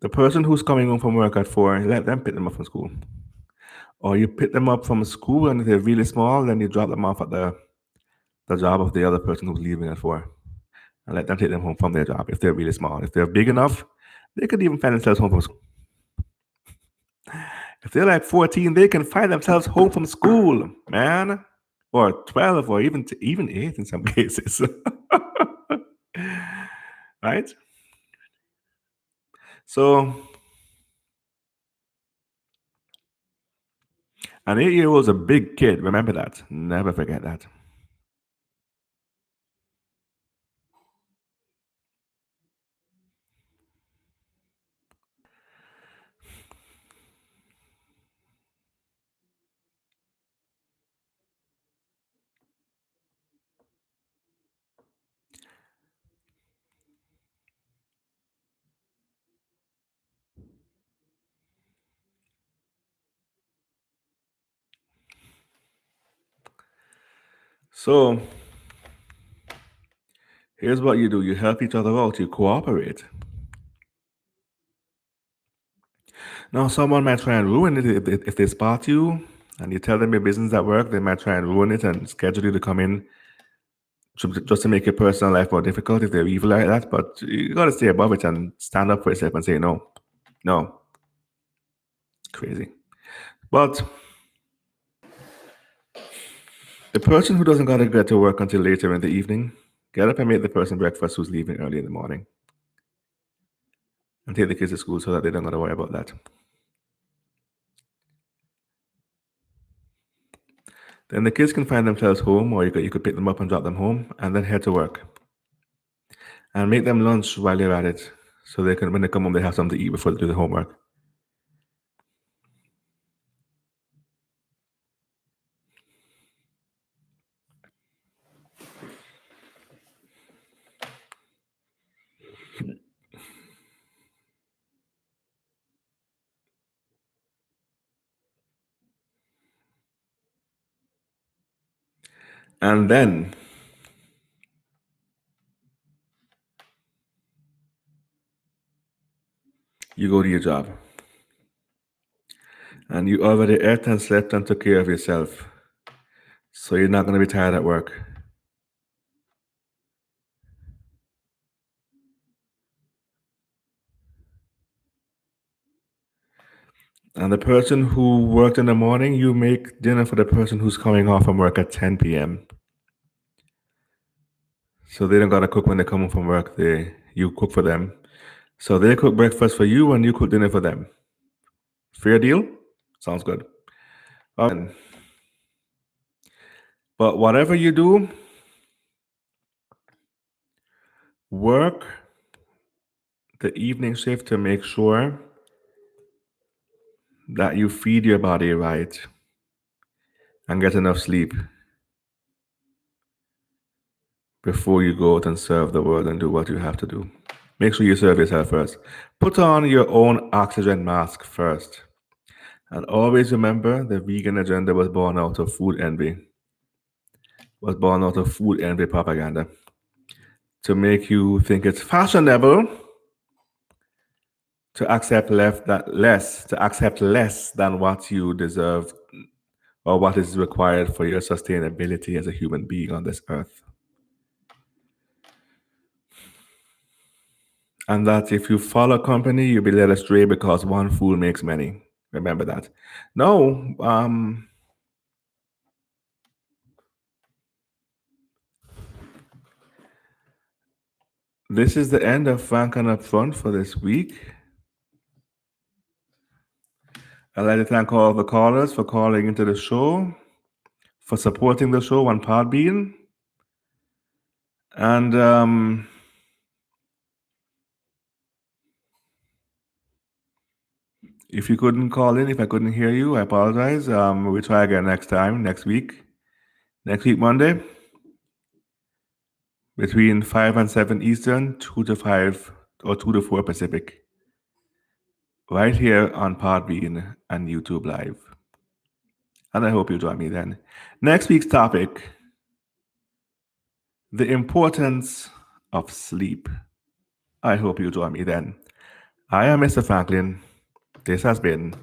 [SPEAKER 1] The person who's coming home from work at 4, let them pick them up from school. Or you pick them up from school, and if they're really small, then you drop them off at the job of the other person who's leaving at 4, and let them take them home from their job if they're really small. If they're big enough, they could even find themselves home from school. If they're like 14, they can find themselves home from school, man. Or 12, or even 8 in some cases. Right? So, an 8-year-old is a big kid. Remember that. Never forget that. So, here's what you do: you help each other out, you cooperate. Now, someone might try and ruin it if they spot you and you tell them your business at work. They might try and ruin it and schedule you to come in just to make your personal life more difficult if they're evil like that. But you got to stay above it and stand up for yourself and say no. No. Crazy. But the person who doesn't got to get to work until later in the evening, get up and make the person breakfast who's leaving early in the morning. And take the kids to school so that they don't got to worry about that. Then the kids can find themselves home, or you could pick them up and drop them home, and then head to work. And make them lunch while you're at it, so they can, when they come home, they have something to eat before they do the homework. And then you go to your job. And you already ate and slept and took care of yourself. So you're not going to be tired at work. And the person who worked in the morning, you make dinner for the person who's coming off from work at 10 p.m. So they don't got to cook when they come home from work. You cook for them. So they cook breakfast for you and you cook dinner for them. Fair deal? Sounds good. But whatever you do, work the evening shift to make sure that you feed your body right and get enough sleep before you go out and serve the world and do what you have to do. Make sure you serve yourself first. Put on your own oxygen mask first. And always remember, the vegan agenda was born out of food envy. Was born out of food envy propaganda. To make you think it's fashionable to accept less than what you deserve or what is required for your sustainability as a human being on this earth. And that if you follow company, you'll be led astray because one fool makes many. Remember that. No, this is the end of Frank and Upfront for this week. I'd like to thank all the callers for calling into the show, for supporting the show on Podbean. And if you couldn't call in, if I couldn't hear you, I apologize. We'll try again next week. Next week, Monday, between 5 and 7 Eastern, 2 to 5 or 2 to 4 Pacific. Right here on Podbean and YouTube Live. And I hope you join me then. Next week's topic, The importance of sleep. I hope you join me then. I am Mr. Franklin. This has been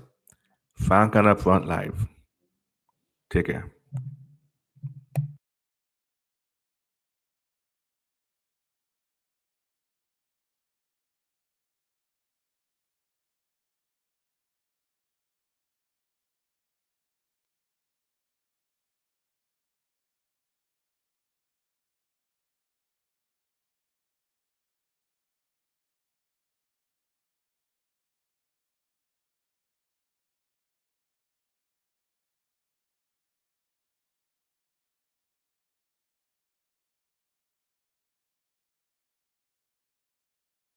[SPEAKER 1] Frank on Upfront Live. Take care.